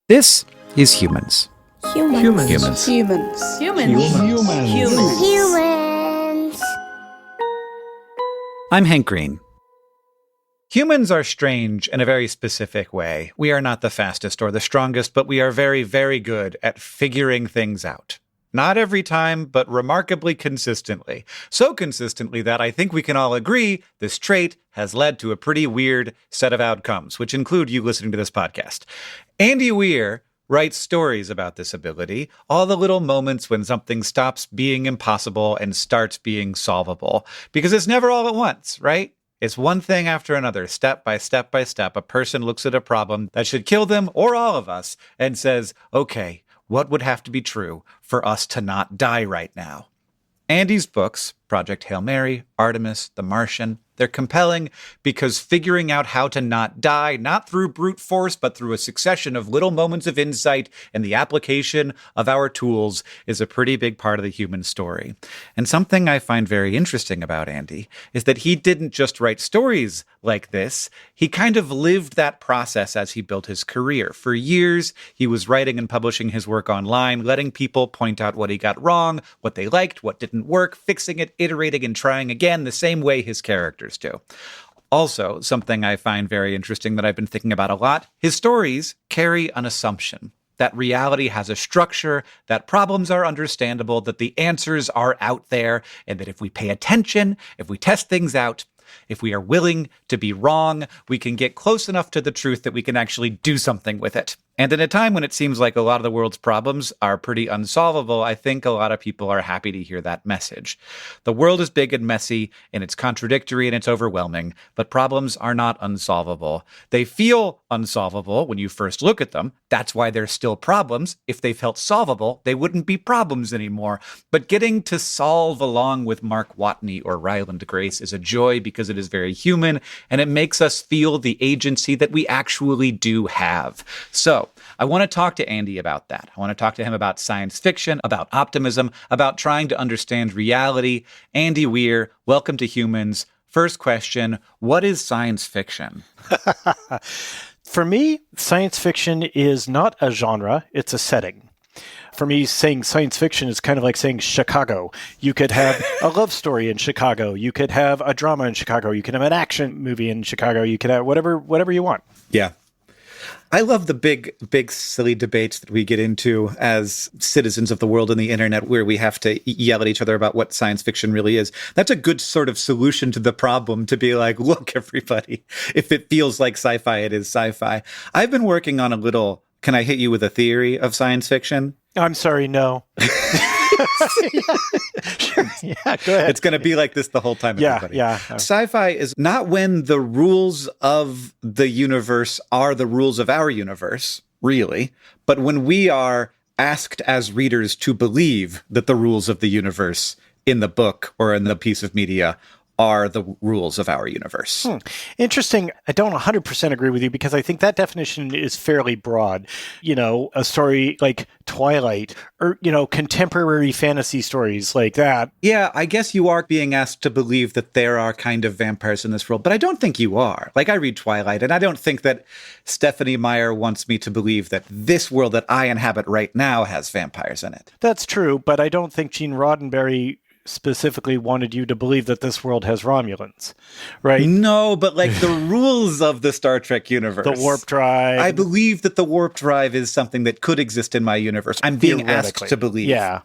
This is Humans. Humans. I'm Hank Green. Humans are strange in a very specific way. We are not the fastest or the strongest, but we are very, very good at figuring things out. Not every time, but remarkably consistently. So consistently that I think we can all agree this trait has led to a pretty weird set of outcomes, which include you listening to this podcast. Andy Weir writes stories about this ability, all the little moments when something stops being impossible and starts being solvable. Because it's never all at once, right? It's one thing after another, step by step by step. A person looks at a problem that should kill them or all of us and says, okay, what would have to be true for us to not die right now? Andy's books, Project Hail Mary, Artemis, The Martian, they're compelling because figuring out how to not die, not through brute force, but through a succession of little moments of insight and the application of our tools is a pretty big part of the human story. And something I find very interesting about Andy is that he didn't just write stories like this. He kind of lived that process as he built his career. For years, he was writing and publishing his work online, letting people point out what he got wrong, what they liked, what didn't work, fixing it, iterating and trying again the same way his characters do. Also, something I find very interesting that I've been thinking about a lot, his stories carry an assumption that reality has a structure, that problems are understandable, that the answers are out there, and that if we pay attention, if we test things out, if we are willing to be wrong, we can get close enough to the truth that we can actually do something with it. And in a time when it seems like a lot of the world's problems are pretty unsolvable, I think a lot of people are happy to hear that message. The world is big and messy, and it's contradictory and it's overwhelming, but problems are not unsolvable. They feel unsolvable when you first look at them. That's why they're still problems. If they felt solvable, they wouldn't be problems anymore. But getting to solve along with Mark Watney or Ryland Grace is a joy because it is very human, and it makes us feel the agency that we actually do have. So, I want to talk to Andy about that. I want to talk to him about science fiction, about optimism, about trying to understand reality. Andy Weir, welcome to Humans. First question, what is science fiction? For me, science fiction is not a genre, it's a setting. For me, saying science fiction is kind of like saying Chicago. You could have a love story in Chicago. You could have a drama in Chicago. You could have an action movie in Chicago. You could have whatever you want. Yeah. I love the big, silly debates that we get into as citizens of the world and the internet where we have to yell at each other about what science fiction really is. That's a good sort of solution to the problem, to be like, look, everybody, if it feels like sci-fi, it is sci-fi. I've been working on a little, can I hit you with a theory of science fiction? I'm sorry, no. Yeah, go ahead. It's going to be like this the whole time, everybody. Yeah. Sci-fi is not when the rules of the universe are the rules of our universe, really, but when we are asked as readers to believe that the rules of the universe in the book or in the piece of media are the rules of our universe. Interesting. I don't 100% agree with you because I think that definition is fairly broad. You know, a story like Twilight or, contemporary fantasy stories like that. Yeah, I guess you are being asked to believe that there are kind of vampires in this world, but I don't think you are. Like, I read Twilight, and I don't think that Stephanie Meyer wants me to believe that this world that I inhabit right now has vampires in it. That's true, but I don't think Gene Roddenberry specifically wanted you to believe that this world has Romulans, right? No, but like the rules of the Star Trek universe. The warp drive. I believe that the warp drive is something that could exist in my universe. I'm being asked to believe. Yeah.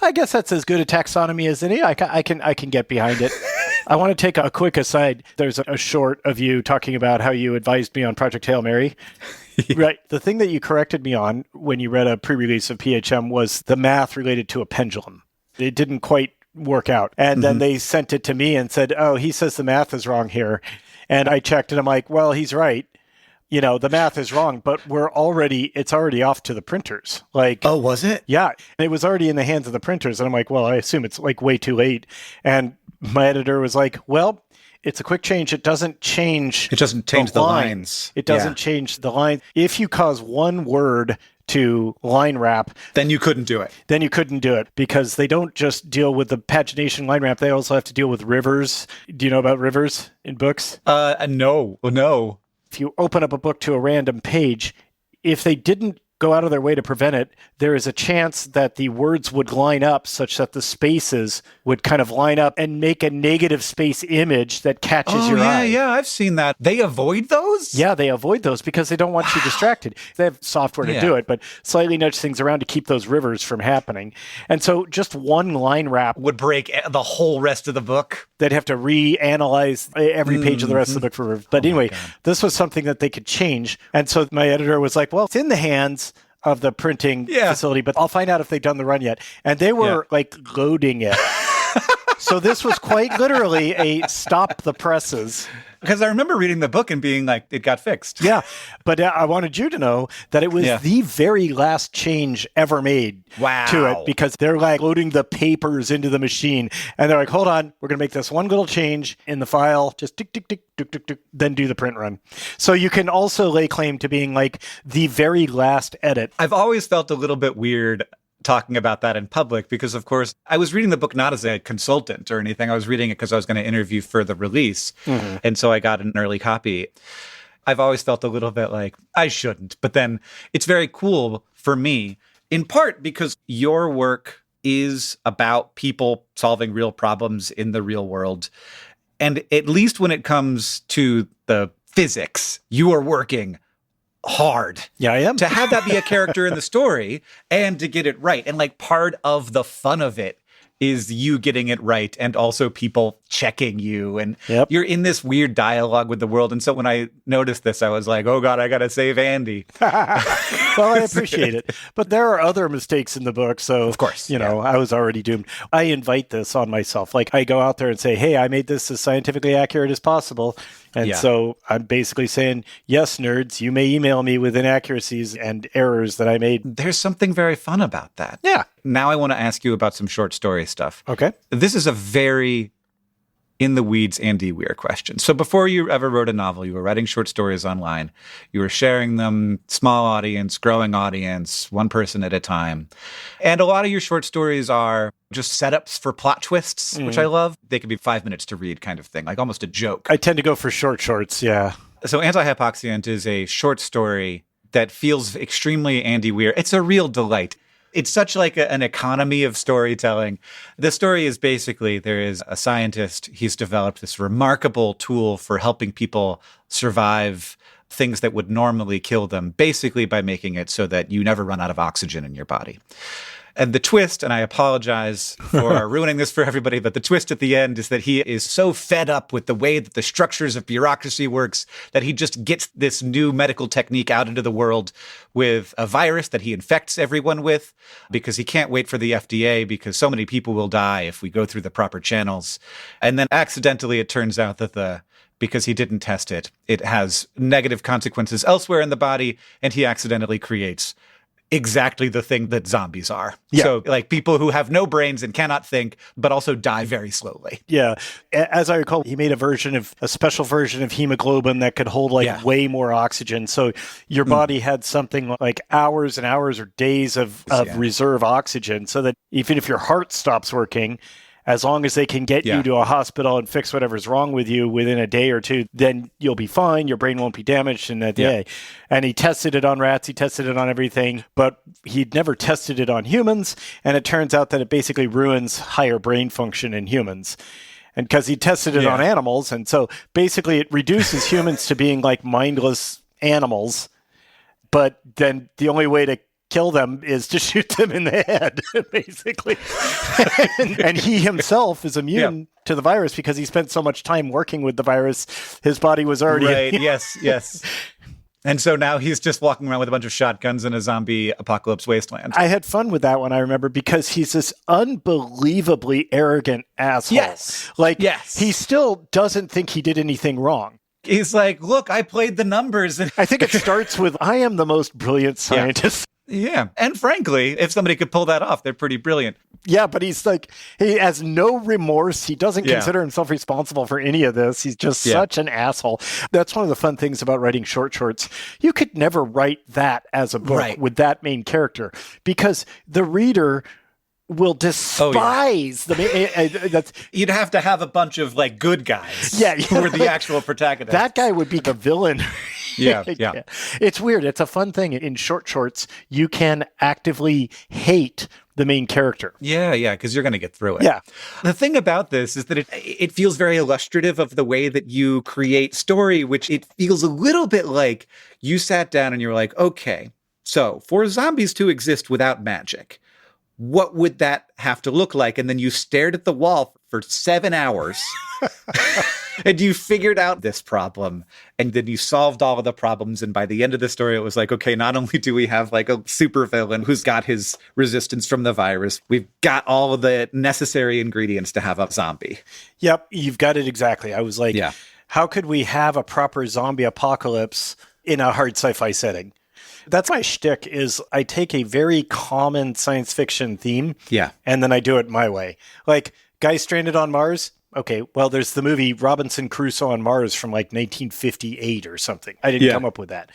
I guess that's as good a taxonomy as any. I can get behind it. I want to take a quick aside. There's a short of you talking about how you advised me on Project Hail Mary. Right. The thing that you corrected me on when you read a pre-release of PHM was the math related to a pendulum. It didn't quite work out. And then they sent it to me and said, oh, he says the math is wrong here. And I checked and I'm like, well, he's right. The math is wrong, but it's already off to the printers. Like, oh, was it? Yeah. And it was already in the hands of the printers. And I'm like, well, I assume it's like way too late. And my editor was like, well, it's a quick change. It doesn't change. It doesn't change the lines. It doesn't change the line. If you cause one word to line wrap, then you couldn't do it. Because they don't just deal with the pagination line wrap. They also have to deal with rivers. Do you know about rivers in books? No. If you open up a book to a random page, if they didn't go out of their way to prevent it, there is a chance that the words would line up such that the spaces would kind of line up and make a negative space image that catches your eye. Yeah, I've seen that. They avoid those? Yeah, they avoid those because they don't want you distracted. They have software to do it, but slightly nudge things around to keep those rivers from happening. And so just one line wrap would break the whole rest of the book. They'd have to reanalyze every page of the rest of the book for. But anyway, this was something that they could change. And so my editor was like, well, it's in the hands of the printing facility, but I'll find out if they've done the run yet. And they were like loading it. So this was quite literally a stop the presses. Because I remember reading the book and being like, it got fixed. Yeah, but I wanted you to know that it was the very last change ever made to it, because they're like loading the papers into the machine. And they're like, hold on, we're going to make this one little change in the file, just tick, tick, tick, tick, tick, tick, then do the print run. So you can also lay claim to being like the very last edit. I've always felt a little bit weird talking about that in public because, of course, I was reading the book not as a consultant or anything. I was reading it because I was going to interview for the release. And so I got an early copy. I've always felt a little bit like I shouldn't. But then it's very cool for me, in part because your work is about people solving real problems in the real world. And at least when it comes to the physics, you are working hard. Yeah, I am. To have that be a character in the story and to get it right. And like part of the fun of it is you getting it right and also people checking you. And you're in this weird dialogue with the world. And so when I noticed this, I was like, oh God, I got to save Andy. Well, I appreciate it. But there are other mistakes in the book. So, of course, I was already doomed. I invite this on myself. Like I go out there and say, hey, I made this as scientifically accurate as possible. And so I'm basically saying, yes, nerds, you may email me with inaccuracies and errors that I made. There's something very fun about that. Yeah. Now I want to ask you about some short story stuff. Okay. This is a very in the weeds Andy Weir question. So before you ever wrote a novel, you were writing short stories online. You were sharing them, small audience, growing audience, one person at a time. And a lot of your short stories are just setups for plot twists, which I love. They can be 5 minutes to read kind of thing, like almost a joke. I tend to go for shorts, yeah. So Anti-Hypoxia is a short story that feels extremely Andy Weir. It's a real delight. It's such like an economy of storytelling. The story is basically there is a scientist. He's developed this remarkable tool for helping people survive things that would normally kill them, basically by making it so that you never run out of oxygen in your body. And the twist, and I apologize for ruining this for everybody, but the twist at the end is that he is so fed up with the way that the structures of bureaucracy works that he just gets this new medical technique out into the world with a virus that he infects everyone with because he can't wait for the FDA because so many people will die if we go through the proper channels. And then accidentally it turns out that because he didn't test it, it has negative consequences elsewhere in the body, and he accidentally creates exactly the thing that zombies are. Yeah. So like people who have no brains and cannot think, but also die very slowly. Yeah. As I recall, he made a special version of hemoglobin that could hold way more oxygen. So your body had something like hours and hours or days of reserve oxygen, so that even if your heart stops working, as long as they can get you to a hospital and fix whatever's wrong with you within a day or two, then you'll be fine. Your brain won't be damaged in a day. And he tested it on rats. He tested it on everything, but he'd never tested it on humans. And it turns out that it basically ruins higher brain function in humans. And because he tested it on animals. And so basically it reduces humans to being like mindless animals. But then the only way to kill them is to shoot them in the head, basically. And he himself is immune to the virus because he spent so much time working with the virus. His body was already... Right, yes. And so now he's just walking around with a bunch of shotguns in a zombie apocalypse wasteland. I had fun with that one, I remember, because he's this unbelievably arrogant asshole. He still doesn't think he did anything wrong. He's like, look, I played the numbers. I think it starts with, I am the most brilliant scientist. Yeah. And frankly, if somebody could pull that off, they're pretty brilliant. Yeah, but he's like, he has no remorse. He doesn't consider himself responsible for any of this. He's just such an asshole. That's one of the fun things about writing shorts. You could never write that as a book with that main character because the reader will despise the you'd have to have a bunch of like good guys who were the actual protagonists. That guy would be the villain. Yeah, yeah. It's weird. It's a fun thing. In shorts, you can actively hate the main character. Yeah, because you're going to get through it. Yeah. The thing about this is that it feels very illustrative of the way that you create story, which it feels a little bit like you sat down and you're like, okay, so for zombies to exist without magic, what would that have to look like? And then you stared at the wall for 7 hours and you figured out this problem, and then you solved all of the problems. And by the end of the story, it was like, okay, not only do we have like a supervillain who's got his resistance from the virus, we've got all of the necessary ingredients to have a zombie. Yep, you've got it exactly. I was like, how could we have a proper zombie apocalypse in a hard sci-fi setting? That's my shtick, is I take a very common science fiction theme, and then I do it my way. Like, guy stranded on Mars. Okay, well, there's the movie Robinson Crusoe on Mars from like 1958 or something. I didn't come up with that.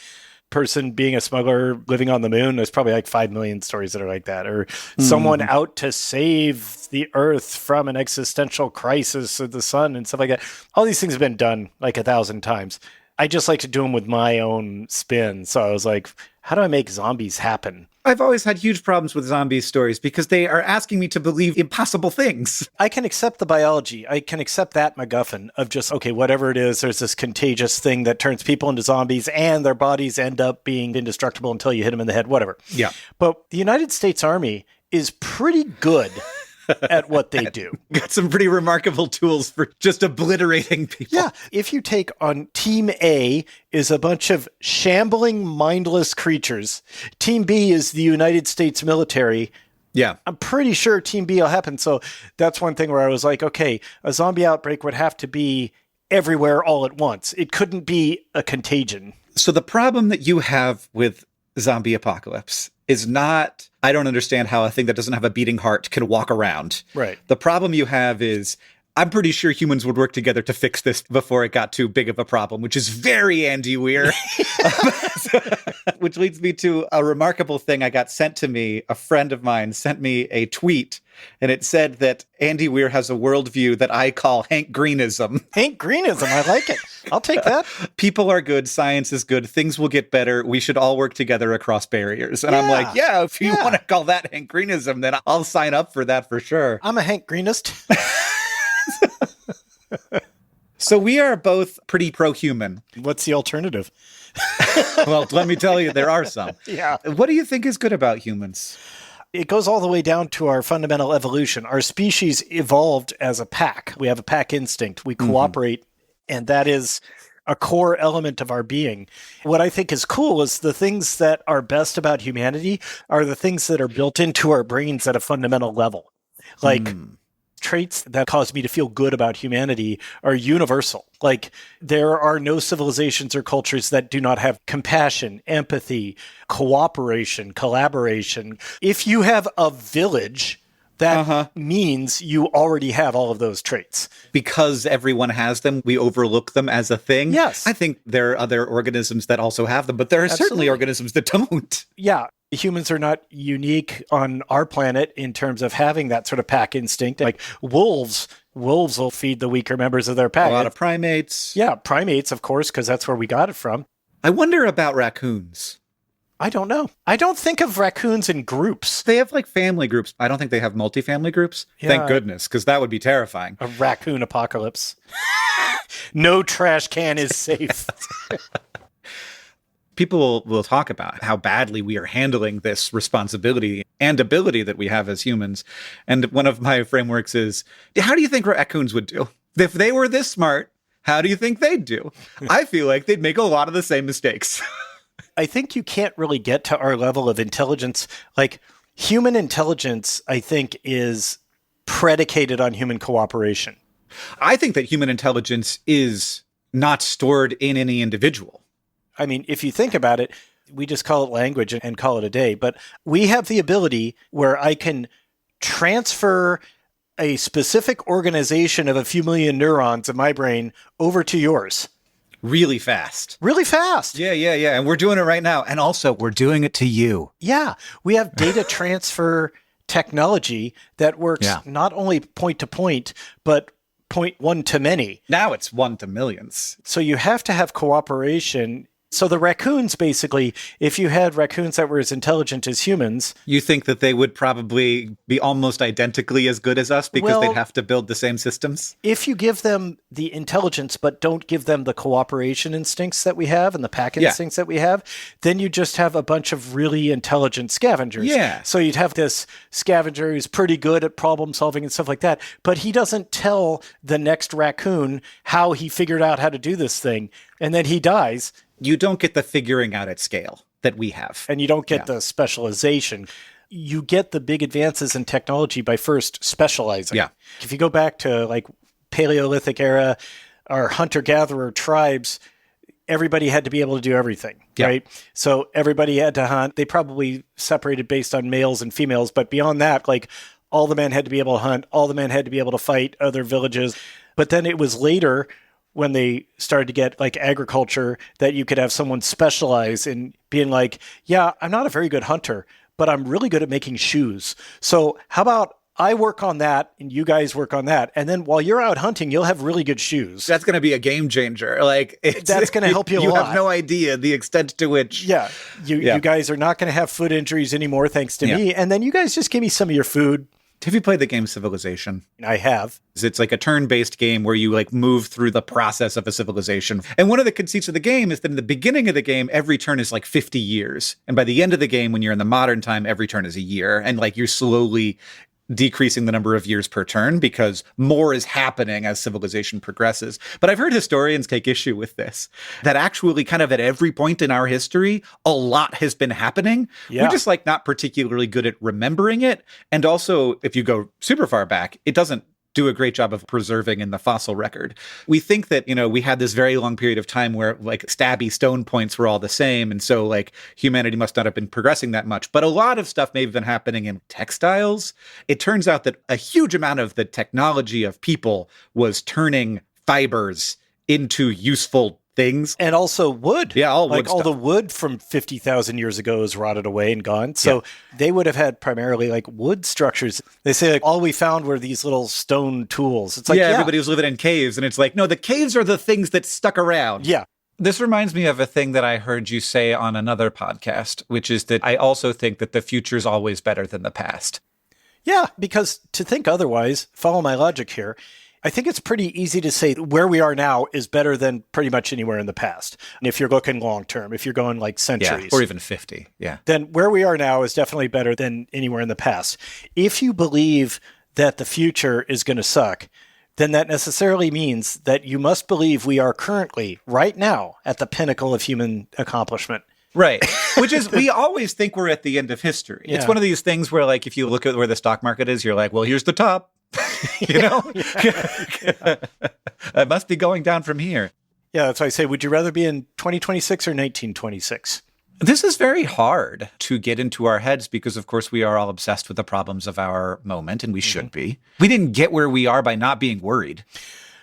Person being a smuggler living on the moon. There's probably like 5 million stories that are like that. Or someone out to save the Earth from an existential crisis of the sun and stuff like that. All these things have been done like 1,000 times. I just like to do them with my own spin. So I was like, how do I make zombies happen? I've always had huge problems with zombie stories because they are asking me to believe impossible things. I can accept the biology. I can accept that MacGuffin of just, okay, whatever it is, there's this contagious thing that turns people into zombies and their bodies end up being indestructible until you hit them in the head, whatever. Yeah. But the United States Army is pretty good at what they do. Got some pretty remarkable tools for just obliterating people. Yeah. If you take on Team A is a bunch of shambling, mindless creatures. Team B is the United States military. Yeah. I'm pretty sure Team B will happen. So that's one thing where I was like, okay, a zombie outbreak would have to be everywhere all at once. It couldn't be a contagion. So the problem that you have with zombie apocalypse is not, I don't understand how a thing that doesn't have a beating heart can walk around. Right. The problem you have is, I'm pretty sure humans would work together to fix this before it got too big of a problem, which is very Andy Weir. Which leads me to a remarkable thing I got sent to me. A friend of mine sent me a tweet, and it said that Andy Weir has a worldview that I call Hank Green-ism. Hank Green-ism, I like it. I'll take that. People are good, science is good, things will get better, we should all work together across barriers. And I'm like, if you want to call that Hank Green-ism, then I'll sign up for that for sure. I'm a Hank Greenist. So we are both pretty pro-human. What's the alternative? Well, let me tell you, there are some. Yeah. What do you think is good about humans? It goes all the way down to our fundamental evolution. Our species evolved as a pack. We have a pack instinct. We cooperate, and that is a core element of our being. What I think is cool is the things that are best about humanity are the things that are built into our brains at a fundamental level. Like, traits that cause me to feel good about humanity are universal. Like, there are no civilizations or cultures that do not have compassion, empathy, cooperation, collaboration. If you have a village, that means you already have all of those traits. Because everyone has them, we overlook them as a thing. Yes. I think there are other organisms that also have them, but there are certainly organisms that don't. Yeah. Humans are not unique on our planet in terms of having that sort of pack instinct. Like wolves will feed the weaker members of their pack. A lot of primates. Yeah, primates, of course, because that's where we got it from. I wonder about raccoons. I don't know. I don't think of raccoons in groups. They have like family groups. I don't think they have multifamily groups. Yeah. Thank goodness, because that would be terrifying. A raccoon apocalypse. No trash can is safe. People will talk about how badly we are handling this responsibility and ability that we have as humans. And one of my frameworks is, how do you think raccoons would do? If they were this smart, how do you think they'd do? I feel like they'd make a lot of the same mistakes. I think you can't really get to our level of intelligence. Like, human intelligence, I think, is predicated on human cooperation. I think that human intelligence is not stored in any individual. I mean, if you think about it, we just call it language and call it a day. But we have the ability where I can transfer a specific organization of a few million neurons in my brain over to yours. Really fast. Really fast. Yeah. And we're doing it right now. And also, we're doing it to you. Yeah. We have data transfer technology that works not only point to point, but point one to many. Now it's one to millions. So you have to have cooperation So the raccoons, basically, if you had raccoons that were as intelligent as humans. You think that they would probably be almost identically as good as us because they'd have to build the same systems? If you give them the intelligence, but don't give them the cooperation instincts that we have and the pack instincts that we have, then you just have a bunch of really intelligent scavengers. Yeah. So you'd have this scavenger who's pretty good at problem solving and stuff like that, but he doesn't tell the next raccoon how he figured out how to do this thing, and then he dies. You don't get the figuring out at scale that we have. And you don't get the specialization. You get the big advances in technology by first specializing. Yeah. If you go back to like Paleolithic era, our hunter-gatherer tribes, everybody had to be able to do everything, right? So everybody had to hunt. They probably separated based on males and females, but beyond that, like all the men had to be able to hunt, all the men had to be able to fight other villages. But then it was later when they started to get like agriculture that you could have someone specialize in being like, yeah, I'm not a very good hunter, but I'm really good at making shoes. So how about I work on that and you guys work on that. And then while you're out hunting, you'll have really good shoes. That's going to be a game changer. Like that's going to help you a lot. You have no idea the extent to which. Yeah. You guys are not going to have foot injuries anymore thanks to me. And then you guys just give me some of your food. Have you played the game Civilization? I have. It's like a turn-based game where you like move through the process of a civilization. And one of the conceits of the game is that in the beginning of the game, every turn is like 50 years. And by the end of the game, when you're in the modern time, every turn is a year. And like you're slowly decreasing the number of years per turn because more is happening as civilization progresses. But I've heard historians take issue with this, that actually kind of at every point in our history, a lot has been happening. Yeah. We're just like not particularly good at remembering it. And also, if you go super far back, it doesn't do a great job of preserving in the fossil record. We think that, we had this very long period of time where like stabby stone points were all the same. And so like humanity must not have been progressing that much. But a lot of stuff may have been happening in textiles. It turns out that a huge amount of the technology of people was turning fibers into useful things. And also wood. Yeah, all wood like all stuff. the wood from 50,000 years ago is rotted away and gone. So they would have had primarily like wood structures. They say like all we found were these little stone tools. It's like, everybody was living in caves. And it's like, no, the caves are the things that stuck around. Yeah. This reminds me of a thing that I heard you say on another podcast, which is that I also think that the future is always better than the past. Yeah, because to think otherwise, follow my logic here, I think it's pretty easy to say where we are now is better than pretty much anywhere in the past. And if you're looking long term, if you're going like centuries. Or even 50. Yeah. Then where we are now is definitely better than anywhere in the past. If you believe that the future is going to suck, then that necessarily means that you must believe we are currently, right now, at the pinnacle of human accomplishment. Right. Which is, we always think we're at the end of history. Yeah. It's one of these things where like, if you look at where the stock market is, you're like, well, here's the top. It must be going down from here. Yeah, that's why I say, would you rather be in 2026 or 1926? This is very hard to get into our heads because, of course, we are all obsessed with the problems of our moment, and we should be. We didn't get where we are by not being worried.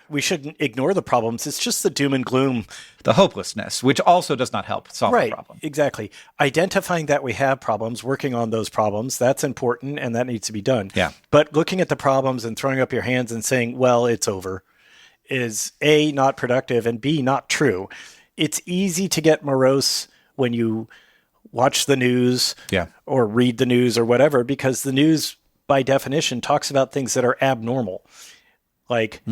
We shouldn't ignore the problems. It's just the doom and gloom. The hopelessness, which also does not help solve the problem. Exactly. Identifying that we have problems, working on those problems, that's important and that needs to be done. Yeah. But looking at the problems and throwing up your hands and saying, well, it's over, is A, not productive, and B, not true. It's easy to get morose when you watch the news or read the news or whatever, because the news, by definition, talks about things that are abnormal. Like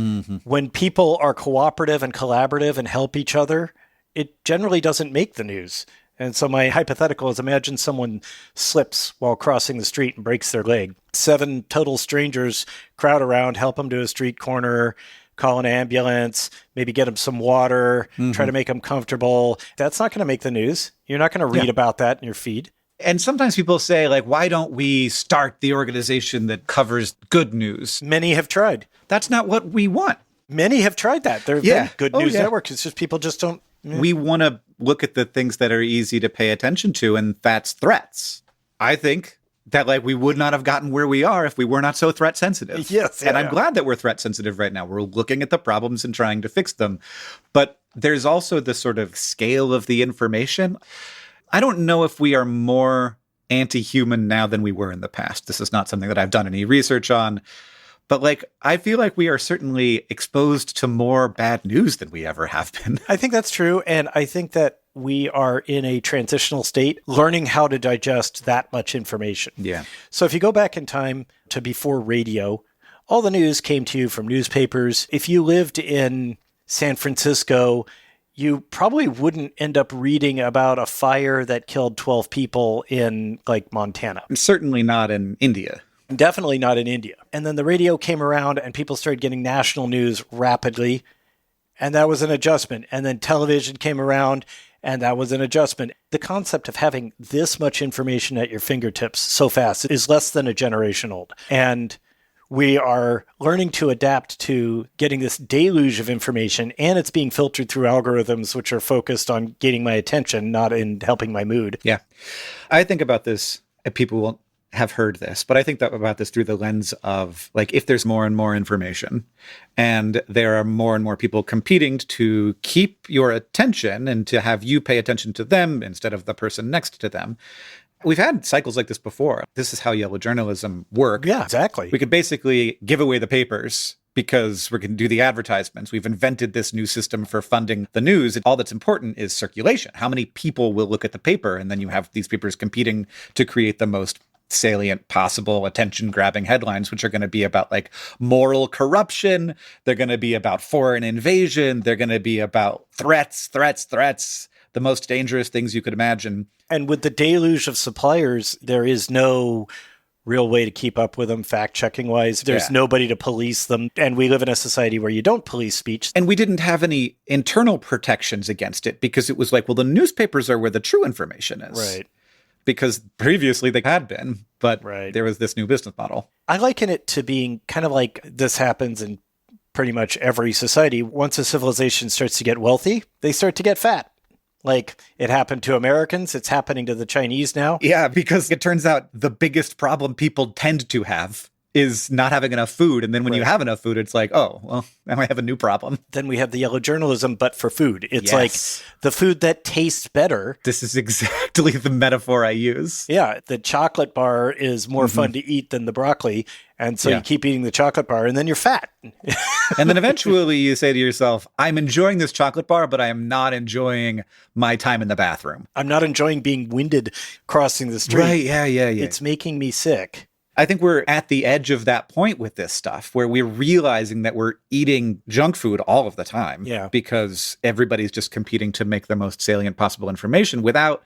when people are cooperative and collaborative and help each other, it generally doesn't make the news. And so my hypothetical is, imagine someone slips while crossing the street and breaks their leg. 7 total strangers crowd around, help them to a street corner, call an ambulance, maybe get them some water, try to make them comfortable. That's not going to make the news. You're not going to read about that in your feed. And sometimes people say, like, why don't we start the organization that covers good news? Many have tried. That's not what we want. Many have tried that. There have been good news networks. It's just people just don't. We want to look at the things that are easy to pay attention to, and that's threats. I think that like we would not have gotten where we are if we were not so threat sensitive. Yes. And I'm glad that we're threat sensitive right now. We're looking at the problems and trying to fix them. But there's also the sort of scale of the information. I don't know if we are more anti-human now than we were in the past. This is not something that I've done any research on. But like, I feel like we are certainly exposed to more bad news than we ever have been. I think that's true. And I think that we are in a transitional state, learning how to digest that much information. Yeah. So if you go back in time to before radio, all the news came to you from newspapers. If you lived in San Francisco, you probably wouldn't end up reading about a fire that killed 12 people in like Montana. Certainly not in India. Definitely not in India. And then the radio came around and people started getting national news rapidly. And that was an adjustment. And then television came around and that was an adjustment. The concept of having this much information at your fingertips so fast is less than a generation old. And we are learning to adapt to getting this deluge of information, and it's being filtered through algorithms which are focused on gaining my attention, not in helping my mood. Yeah. I think about this, people won't have heard this, but I think about this through the lens of like, if there's more and more information and there are more and more people competing to keep your attention and to have you pay attention to them instead of the person next to them. We've had cycles like this before. This is how yellow journalism works. Yeah, exactly. We could basically give away the papers because we can do the advertisements. We've invented this new system for funding the news. And all that's important is circulation. How many people will look at the paper? And then you have these papers competing to create the most salient possible attention-grabbing headlines, which are going to be about like moral corruption. They're going to be about foreign invasion. They're going to be about threats, the most dangerous things you could imagine. And with the deluge of suppliers, there is no real way to keep up with them fact-checking wise. There's nobody to police them. And we live in a society where you don't police speech. And we didn't have any internal protections against it because it was like, well, the newspapers are where the true information is. Right. Because previously they had been, but there was this new business model. I liken it to being kind of like this happens in pretty much every society. Once a civilization starts to get wealthy, they start to get fat. Like it happened to Americans. It's happening to the Chinese now. Yeah, because it turns out the biggest problem people tend to have is not having enough food. And then when you have enough food, it's like, oh, well, now I have a new problem. Then we have the yellow journalism, but for food. It's like the food that tastes better. This is exactly the metaphor I use. Yeah, the chocolate bar is more fun to eat than the broccoli. And so you keep eating the chocolate bar and then you're fat. And then eventually you say to yourself, I'm enjoying this chocolate bar, but I am not enjoying my time in the bathroom. I'm not enjoying being winded crossing the street. Right, yeah. It's making me sick. I think we're at the edge of that point with this stuff where we're realizing that we're eating junk food all of the time. Yeah. Because everybody's just competing to make the most salient possible information without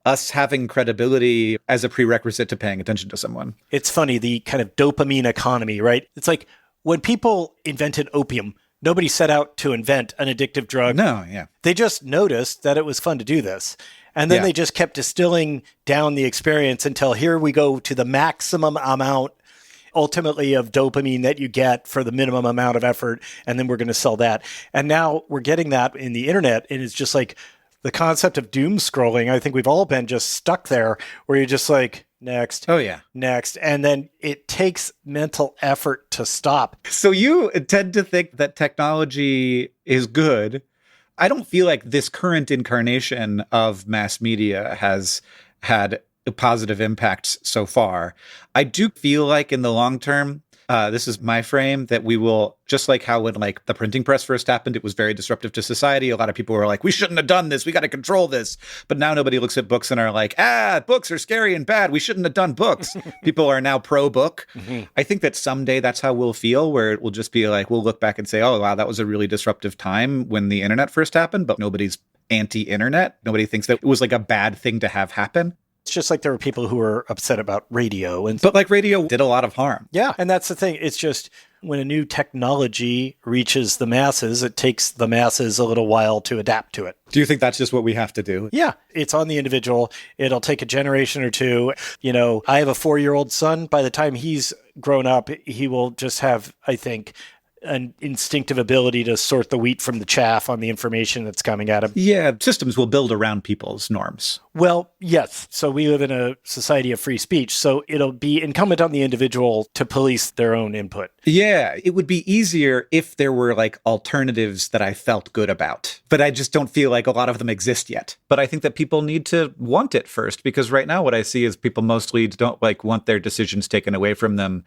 us having credibility as a prerequisite to paying attention to someone. It's funny, the kind of dopamine economy, right? It's like when people invented opium, nobody set out to invent an addictive drug. No, yeah. They just noticed that it was fun to do this. And then they just kept distilling down the experience until here we go to the maximum amount, ultimately, of dopamine that you get for the minimum amount of effort. And then we're going to sell that. And now we're getting that in the internet. And it's just like the concept of doom scrolling. I think we've all been just stuck there where you're just like, next. Oh, yeah. Next. And then it takes mental effort to stop. So you tend to think that technology is good. I don't feel like this current incarnation of mass media has had a positive impact so far. I do feel like in the long term, this is my frame, that we will, just like how when like the printing press first happened, it was very disruptive to society. A lot of people were like, we shouldn't have done this. We got to control this. But now nobody looks at books and are like, books are scary and bad. We shouldn't have done books. People are now pro book. Mm-hmm. I think that someday that's how we'll feel, where it will just be like, we'll look back and say, oh, wow, that was a really disruptive time when the internet first happened, but nobody's anti-internet. Nobody thinks that it was like a bad thing to have happen. It's just like there were people who were upset about radio. But like radio did a lot of harm. Yeah. And that's the thing. It's just when a new technology reaches the masses, it takes the masses a little while to adapt to it. Do you think that's just what we have to do? Yeah. It's on the individual. It'll take a generation or two. You know, I have a 4-year-old son. By the time he's grown up, he will just have, I think, an instinctive ability to sort the wheat from the chaff on the information that's coming at him. Yeah, systems will build around people's norms. Well, yes. So we live in a society of free speech. So it'll be incumbent on the individual to police their own input. Yeah, it would be easier if there were like alternatives that I felt good about. But I just don't feel like a lot of them exist yet. But I think that people need to want it first, because right now what I see is people mostly don't like want their decisions taken away from them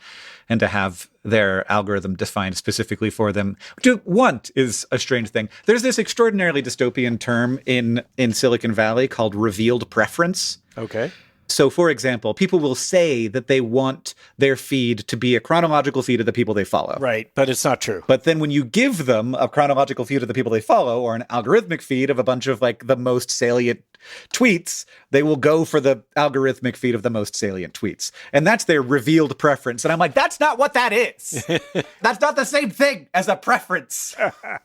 and to have their algorithm defined specifically for them. To want is a strange thing. There's this extraordinarily dystopian term in Silicon Valley called revealed preference. Okay. So, for example, people will say that they want their feed to be a chronological feed of the people they follow. Right, but it's not true. But then when you give them a chronological feed of the people they follow, or an algorithmic feed of a bunch of like the most salient tweets, they will go for the algorithmic feed of the most salient tweets. And that's their revealed preference. And I'm like, that's not what that is. That's not the same thing as a preference. I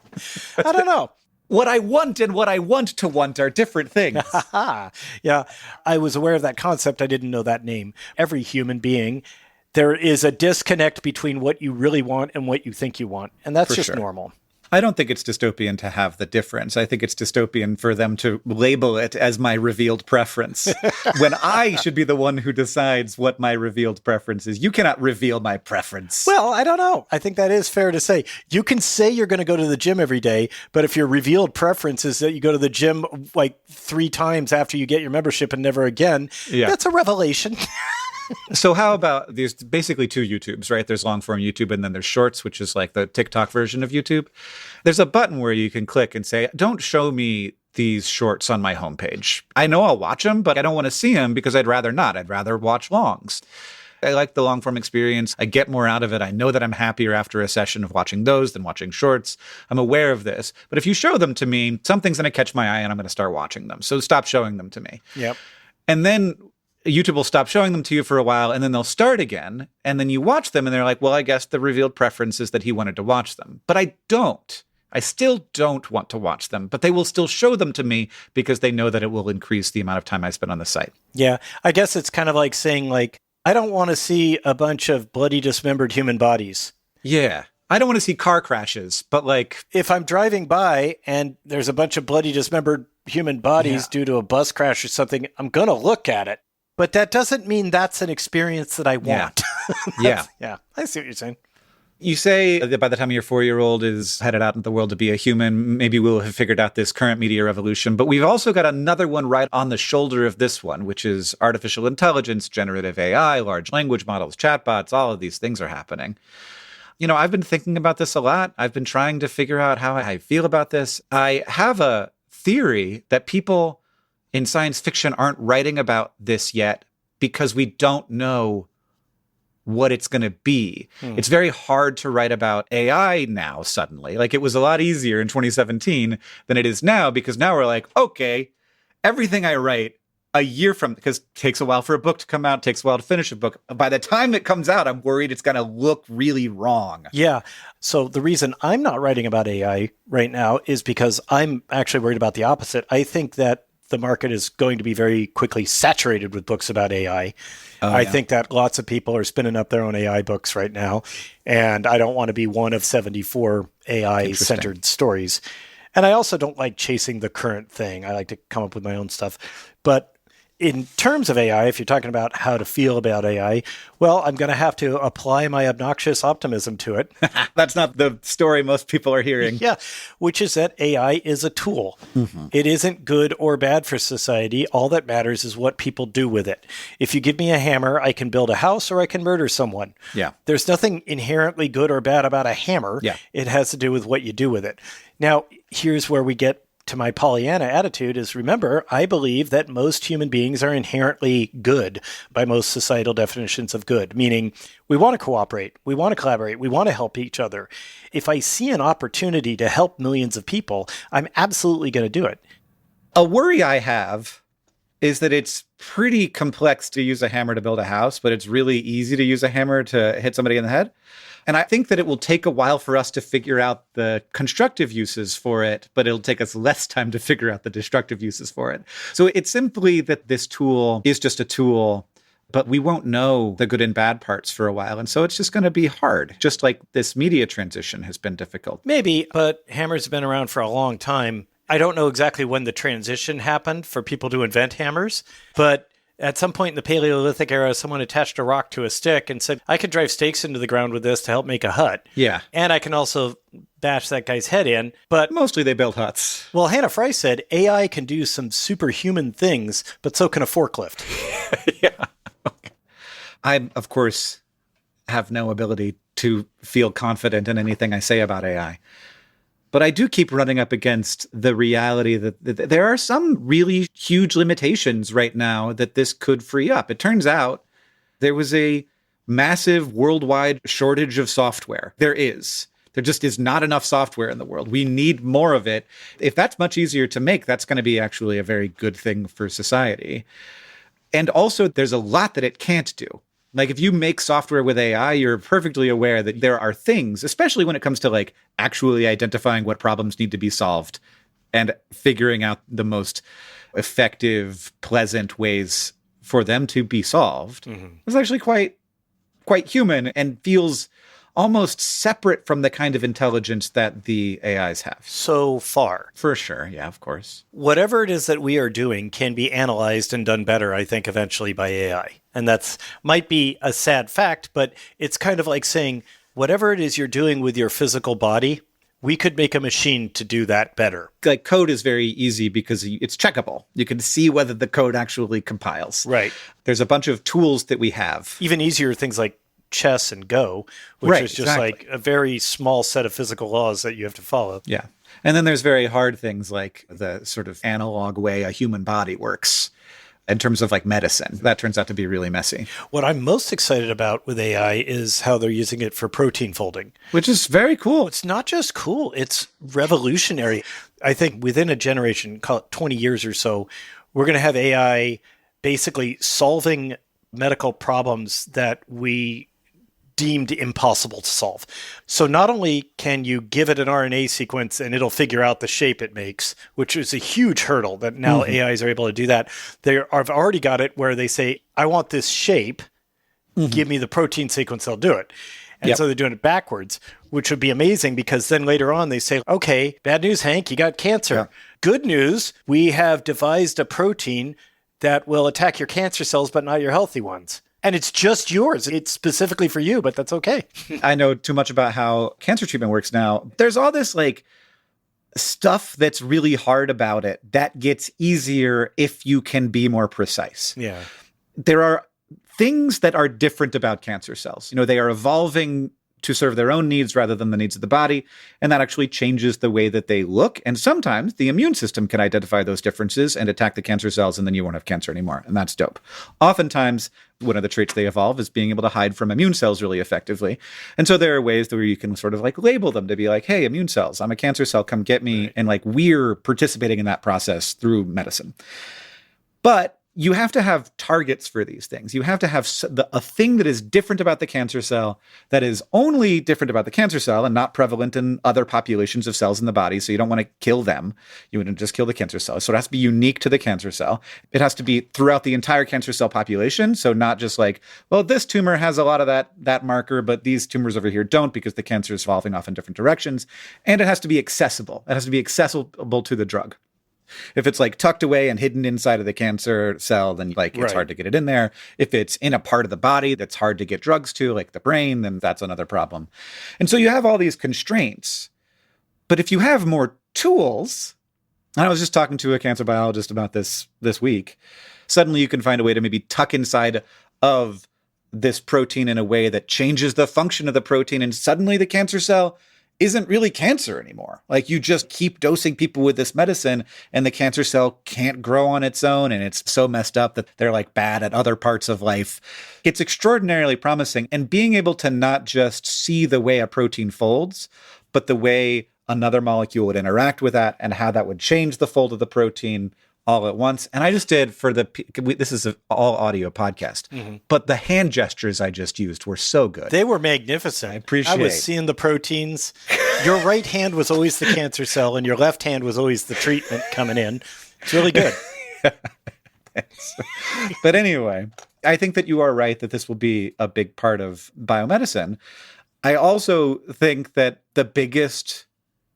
don't know. What I want and what I want to want are different things. Yeah, I was aware of that concept. I didn't know that name. Every human being, there is a disconnect between what you really want and what you think you want. And that's just normal. I don't think it's dystopian to have the difference. I think it's dystopian for them to label it as my revealed preference when I should be the one who decides what my revealed preference is. You cannot reveal my preference. Well, I don't know. I think that is fair to say. You can say you're going to go to the gym every day, but if your revealed preference is that you go to the gym like 3 times after you get your membership and never again, that's a revelation. So how about there's basically 2 YouTubes, right? There's long form YouTube and then there's shorts, which is like the TikTok version of YouTube. There's a button where you can click and say, don't show me these shorts on my homepage. I know I'll watch them, but I don't want to see them because I'd rather not. I'd rather watch longs. I like the long form experience. I get more out of it. I know that I'm happier after a session of watching those than watching shorts. I'm aware of this. But if you show them to me, something's going to catch my eye and I'm going to start watching them. So stop showing them to me. Yep. And then YouTube will stop showing them to you for a while, and then they'll start again, and then you watch them, and they're like, well, I guess the revealed preference is that he wanted to watch them. But I don't. I still don't want to watch them, but they will still show them to me because they know that it will increase the amount of time I spend on the site. Yeah, I guess it's kind of like saying, like, I don't want to see a bunch of bloody, dismembered human bodies. Yeah. I don't want to see car crashes, but like... If I'm driving by and there's a bunch of bloody, dismembered human bodies due to a bus crash or something, I'm going to look at it. But that doesn't mean that's an experience that I want. Yeah. Yeah. I see what you're saying. You say that by the time your 4-year-old is headed out into the world to be a human, maybe we'll have figured out this current media revolution. But we've also got another one right on the shoulder of this one, which is artificial intelligence, generative AI, large language models, chatbots. All of these things are happening. You know, I've been thinking about this a lot. I've been trying to figure out how I feel about this. I have a theory that people in science fiction aren't writing about this yet because we don't know what it's going to be. It's very hard to write about AI now suddenly. Like, it was a lot easier in 2017 than it is now, because now we're like, okay, everything I write a year from, because it takes a while for a book to come out, takes a while to finish a book. By the time it comes out, I'm worried it's going to look really wrong. Yeah. So the reason I'm not writing about AI right now is because I'm actually worried about the opposite. I think that the market is going to be very quickly saturated with books about AI. I think that lots of people are spinning up their own AI books right now, and I don't want to be one of 74 AI-centered stories. And I also don't like chasing the current thing. I like to come up with my own stuff. But in terms of AI, if you're talking about how to feel about AI, well, I'm going to have to apply my obnoxious optimism to it. That's not the story most people are hearing. Yeah, which is that AI is a tool. It isn't good or bad for society. All that matters is what people do with it. If you give me a hammer, I can build a house or I can murder someone. Yeah. There's nothing inherently good or bad about a hammer. Yeah. It has to do with what you do with it. Now, here's where we get to my Pollyanna attitude is, remember, I believe that most human beings are inherently good by most societal definitions of good, meaning we want to cooperate, we want to collaborate, we want to help each other. If I see an opportunity to help millions of people, I'm absolutely going to do it. A worry I have is that it's pretty complex to use a hammer to build a house, but it's really easy to use a hammer to hit somebody in the head. And I think that it will take a while for us to figure out the constructive uses for it, but it'll take us less time to figure out the destructive uses for it. So it's simply that this tool is just a tool, but we won't know the good and bad parts for a while. And so it's just going to be hard, just like this media transition has been difficult. Maybe, but hammers have been around for a long time. I don't know exactly when the transition happened for people to invent hammers, but at some point in the Paleolithic era, someone attached a rock to a stick and said, I could drive stakes into the ground with this to help make a hut. Yeah. And I can also bash that guy's head in. But mostly they build huts. Well, Hannah Fry said AI can do some superhuman things, but so can a forklift. Yeah. Okay. I, of course, have no ability to feel confident in anything I say about AI. But I do keep running up against the reality that there are some really huge limitations right now that this could free up. It turns out there was a massive worldwide shortage of software. There just is not enough software in the world. We need more of it. If that's much easier to make, that's going to be actually a very good thing for society. And also, there's a lot that it can't do. Like if you make software with AI, you're perfectly aware that there are things, especially when it comes to like actually identifying what problems need to be solved and figuring out the most effective, pleasant ways for them to be solved. It's actually quite human and feels almost separate from the kind of intelligence that the AIs have. So far. For sure. Yeah, of course. Whatever it is that we are doing can be analyzed and done better, I think, eventually by AI. And that's might be a sad fact, but it's kind of like saying, whatever it is you're doing with your physical body, we could make a machine to do that better. Like code is very easy because it's checkable. You can see whether the code actually compiles. Right. There's a bunch of tools that we have. Even easier things like chess and Go, which is just like a very small set of physical laws that you have to follow. Yeah. And then there's very hard things like the sort of analog way a human body works in terms of like medicine. That turns out to be really messy. What I'm most excited about with AI is how they're using it for protein folding. Which is very cool. It's not just cool, it's revolutionary. I think within a generation, call it 20 years or so, we're going to have AI basically solving medical problems that we deemed impossible to solve. So not only can you give it an RNA sequence and it'll figure out the shape it makes, which is a huge hurdle that now AIs are able to do that. I've already got it where they say, I want this shape, give me the protein sequence, they'll do it. And so they're doing it backwards, which would be amazing because then later on they say, okay, bad news, Hank, you got cancer. Yeah. Good news, we have devised a protein that will attack your cancer cells, but not your healthy ones. And it's just yours. It's specifically for you, but that's okay. I know too much about how cancer treatment works now. There's all this like stuff that's really hard about it that gets easier if you can be more precise. Yeah. There are things that are different about cancer cells. You know, they are evolving to serve their own needs rather than the needs of the body. And that actually changes the way that they look. And sometimes the immune system can identify those differences and attack the cancer cells, and then you won't have cancer anymore. And that's dope. Oftentimes, one of the traits they evolve is being able to hide from immune cells really effectively. And so there are ways where you can sort of like label them to be like, hey, immune cells, I'm a cancer cell, come get me. Right. And like we're participating in that process through medicine. But you have to have targets for these things. You have to have a thing that is different about the cancer cell, that is only different about the cancer cell and not prevalent in other populations of cells in the body. So you don't want to kill them. You want to just kill the cancer cell. So it has to be unique to the cancer cell. It has to be throughout the entire cancer cell population. So not just like, well, this tumor has a lot of that marker, but these tumors over here don't because the cancer is evolving off in different directions. And it has to be accessible. It has to be accessible to the drug. If it's like tucked away and hidden inside of the cancer cell, then like it's hard to get it in there. If it's in a part of the body that's hard to get drugs to, like the brain, then that's another problem. And so you have all these constraints. But if you have more tools, and I was just talking to a cancer biologist about this week, suddenly you can find a way to maybe tuck inside of this protein in a way that changes the function of the protein, and suddenly the cancer cell isn't really cancer anymore. Like you just keep dosing people with this medicine and the cancer cell can't grow on its own. And it's so messed up that they're like bad at other parts of life. It's extraordinarily promising. And being able to not just see the way a protein folds, but the way another molecule would interact with that and how that would change the fold of the protein all at once. And I just did this is an all audio podcast, but the hand gestures I just used were so good. They were magnificent. I was seeing the proteins. Your right hand was always the cancer cell and your left hand was always the treatment coming in. It's really good. Thanks. But anyway, I think that you are right that this will be a big part of biomedicine. I also think that the biggest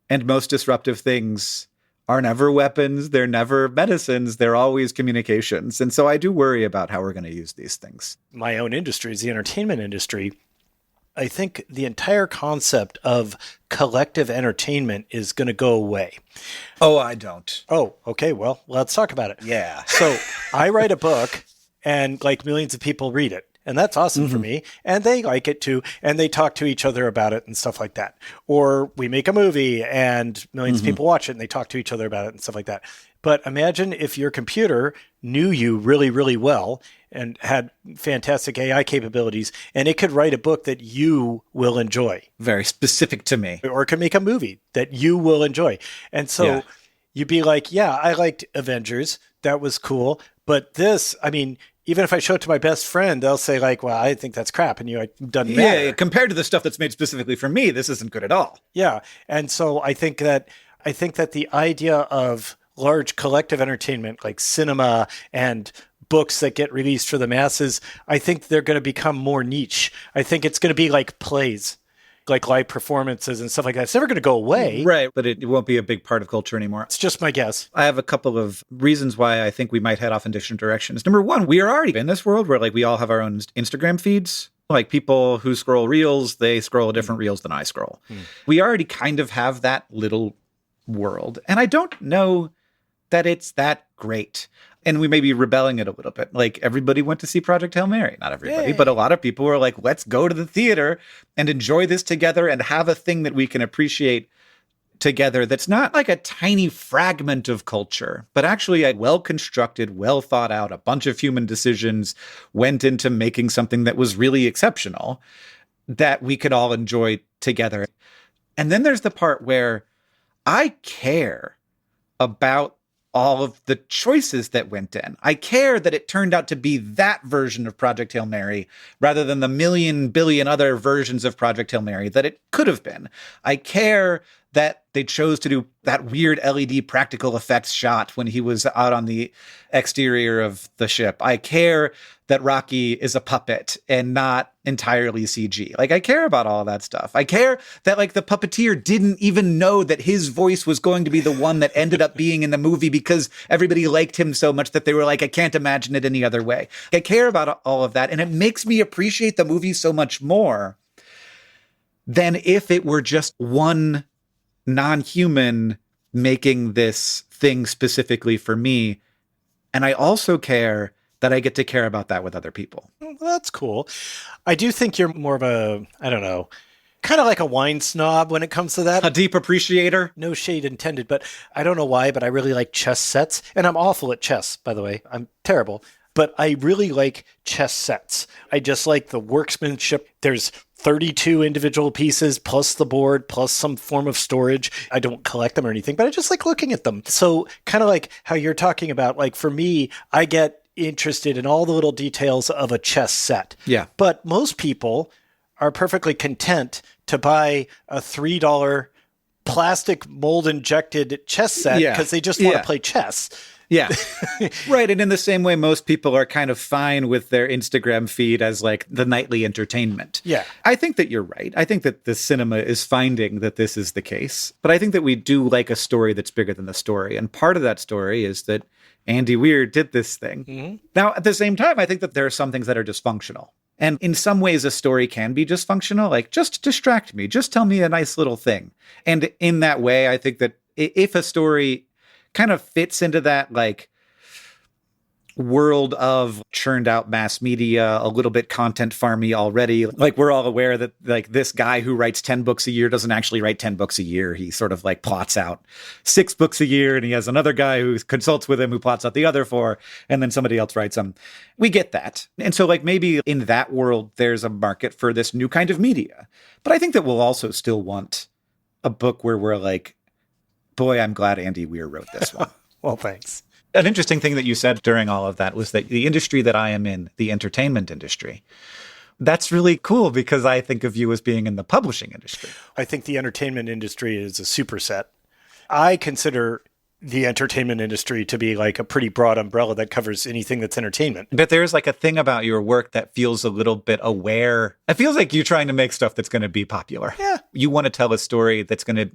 and most disruptive things are never weapons. They're never medicines. They're always communications. And so I do worry about how we're going to use these things. My own industry is the entertainment industry. I think the entire concept of collective entertainment is going to go away. Oh, I don't. Oh, okay. Well, let's talk about it. Yeah. So I write a book and like millions of people read it. And that's awesome for me. And they like it too. And they talk to each other about it and stuff like that. Or we make a movie and millions of people watch it and they talk to each other about it and stuff like that. But imagine if your computer knew you really, really well and had fantastic AI capabilities, and it could write a book that you will enjoy. Very specific to me. Or it could make a movie that you will enjoy. And so you'd be like, yeah, I liked Avengers. That was cool. But this, I mean, even if I show it to my best friend, they'll say like, well, I think that's crap. And it doesn't matter. Yeah, compared to the stuff that's made specifically for me, this isn't good at all. Yeah. And so I think that the idea of large collective entertainment like cinema and books that get released for the masses, I think they're going to become more niche. I think it's going to be like plays, like live performances and stuff like that. It's never going to go away. Right, but it won't be a big part of culture anymore. It's just my guess. I have a couple of reasons why I think we might head off in different directions. Number one, we are already in this world where like we all have our own Instagram feeds. Like people who scroll reels, they scroll different reels than I scroll. We already kind of have that little world. And I don't know that it's that great. And we may be rebelling it a little bit. Like everybody went to see Project Hail Mary. Not everybody, but a lot of people were like, let's go to the theater and enjoy this together and have a thing that we can appreciate together that's not like a tiny fragment of culture, but actually a well-constructed, well thought out, a bunch of human decisions went into making something that was really exceptional that we could all enjoy together. And then there's the part where I care about all of the choices that went in. I care that it turned out to be that version of Project Hail Mary rather than the million billion other versions of Project Hail Mary that it could have been. I care that they chose to do that weird LED practical effects shot when he was out on the exterior of the ship. I care that Rocky is a puppet and not entirely CG. Like, I care about all of that stuff. I care that, like, the puppeteer didn't even know that his voice was going to be the one that ended up being in the movie because everybody liked him so much that they were like, I can't imagine it any other way. I care about all of that, and it makes me appreciate the movie so much more than if it were just one non-human making this thing specifically for me. And I also care that I get to care about that with other people. Well, that's cool. I do think you're more of a, I don't know, kind of like a wine snob when it comes to that. A deep appreciator. No shade intended, but I don't know why, but I really like chess sets. And I'm awful at chess, by the way. I'm terrible. But I really like chess sets. I just like the workmanship. There's 32 individual pieces plus the board plus some form of storage. I don't collect them or anything, but I just like looking at them. So kind of like how you're talking about, like for me, I get interested in all the little details of a chess set. Yeah. But most people are perfectly content to buy a $3 plastic mold injected chess set because they just want to play chess. Yeah. Right. And in the same way, most people are kind of fine with their Instagram feed as like the nightly entertainment. Yeah. I think that you're right. I think that the cinema is finding that this is the case. But I think that we do like a story that's bigger than the story. And part of that story is that Andy Weir did this thing. Mm-hmm. Now, at the same time, I think that there are some things that are dysfunctional. And in some ways, a story can be dysfunctional. Like, just distract me. Just tell me a nice little thing. And in that way, I think that if a story kind of fits into that like world of churned out mass media, a little bit content farmy already. Like we're all aware that like this guy who writes 10 books a year doesn't actually write 10 books a year. He sort of like plots out 6 books a year and he has another guy who consults with him who plots out the other 4 and then somebody else writes them. We get that. And so like maybe in that world, there's a market for this new kind of media. But I think that we'll also still want a book where we're like, boy, I'm glad Andy Weir wrote this one. Well, thanks. An interesting thing that you said during all of that was that the industry that I am in, the entertainment industry, that's really cool because I think of you as being in the publishing industry. I think the entertainment industry is a superset. I consider the entertainment industry to be like a pretty broad umbrella that covers anything that's entertainment. But there's like a thing about your work that feels a little bit aware. It feels like you're trying to make stuff that's going to be popular. Yeah. You want to tell a story that's going to...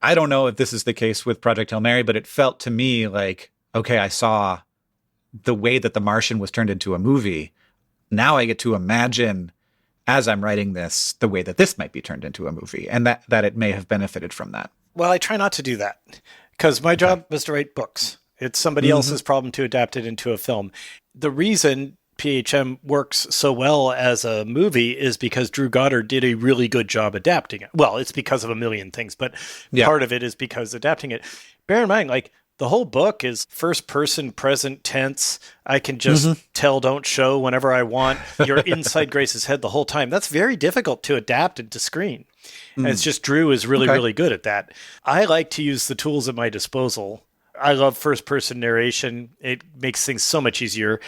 I don't know if this is the case with Project Hail Mary, but it felt to me like, okay, I saw the way that The Martian was turned into a movie. Now I get to imagine, as I'm writing this, the way that this might be turned into a movie, and that it may have benefited from that. Well, I try not to do that because my job is to write books. It's somebody else's problem to adapt it into a film. The reason PHM works so well as a movie is because Drew Goddard did a really good job adapting it. Well, it's because of a million things, but part of it is because adapting it. Bear in mind, like, the whole book is first person, present tense. I can just tell, don't show whenever I want. You're inside Grace's head the whole time. That's very difficult to adapt into screen. And it's just Drew is really, really good at that. I like to use the tools at my disposal. I love first person narration. It makes things so much easier.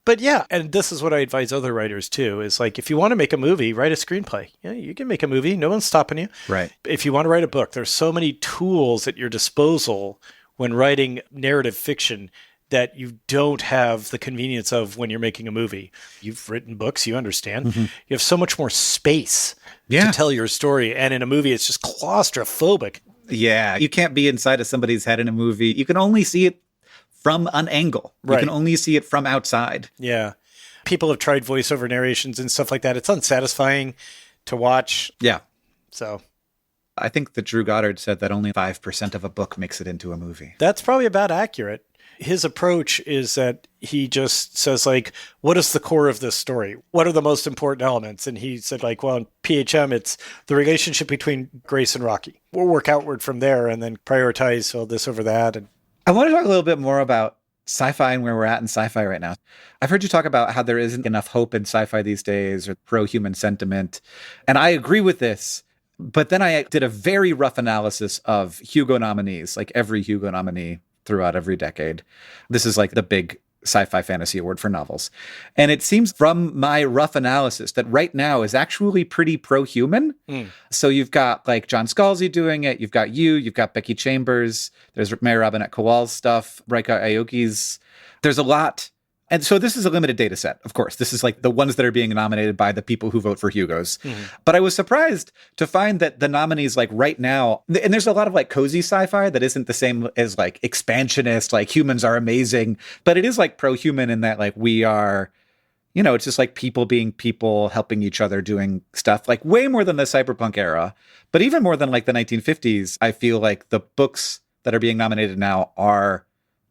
But yeah, and this is what I advise other writers too, is like, if you want to make a movie, write a screenplay. Yeah, you can make a movie. No one's stopping you. Right. If you want to write a book, there's so many tools at your disposal when writing narrative fiction that you don't have the convenience of when you're making a movie. You've written books, you understand. You have so much more space to tell your story. And in a movie, it's just claustrophobic. Yeah, you can't be inside of somebody's head in a movie. You can only see it from an angle. You can only see it from outside. Yeah. People have tried voiceover narrations and stuff like that. It's unsatisfying to watch. Yeah. So I think that Drew Goddard said that only 5% of a book makes it into a movie. that's probably about accurate. His approach is that he just says, like, what is the core of this story? What are the most important elements? And he said, like, well, in PHM, it's the relationship between Grace and Rocky. We'll work outward from there and then prioritize this over that. And I want to talk a little bit more about sci-fi and where we're at in sci-fi right now. I've heard you talk about how there isn't enough hope in sci-fi these days, or pro-human sentiment. And I agree with this. But then I did a very rough analysis of Hugo nominees, like every Hugo nominee throughout every decade. This is like the big sci-fi fantasy award for novels. And it seems from my rough analysis that right now is actually pretty pro-human. So you've got like John Scalzi doing it. You've got you've got Becky Chambers. There's Mary Robinette Kowal's stuff, Raika Aoki's. There's a lot. And so this is a limited data set, of course. This is like the ones that are being nominated by the people who vote for Hugos. But I was surprised to find that the nominees, like right now, and there's a lot of like cozy sci-fi that isn't the same as like expansionist, like humans are amazing, but it is like pro-human in that like we are, you know, it's just like people being people, helping each other, doing stuff like way more than the cyberpunk era, but even more than like the 1950s. I feel like the books that are being nominated now are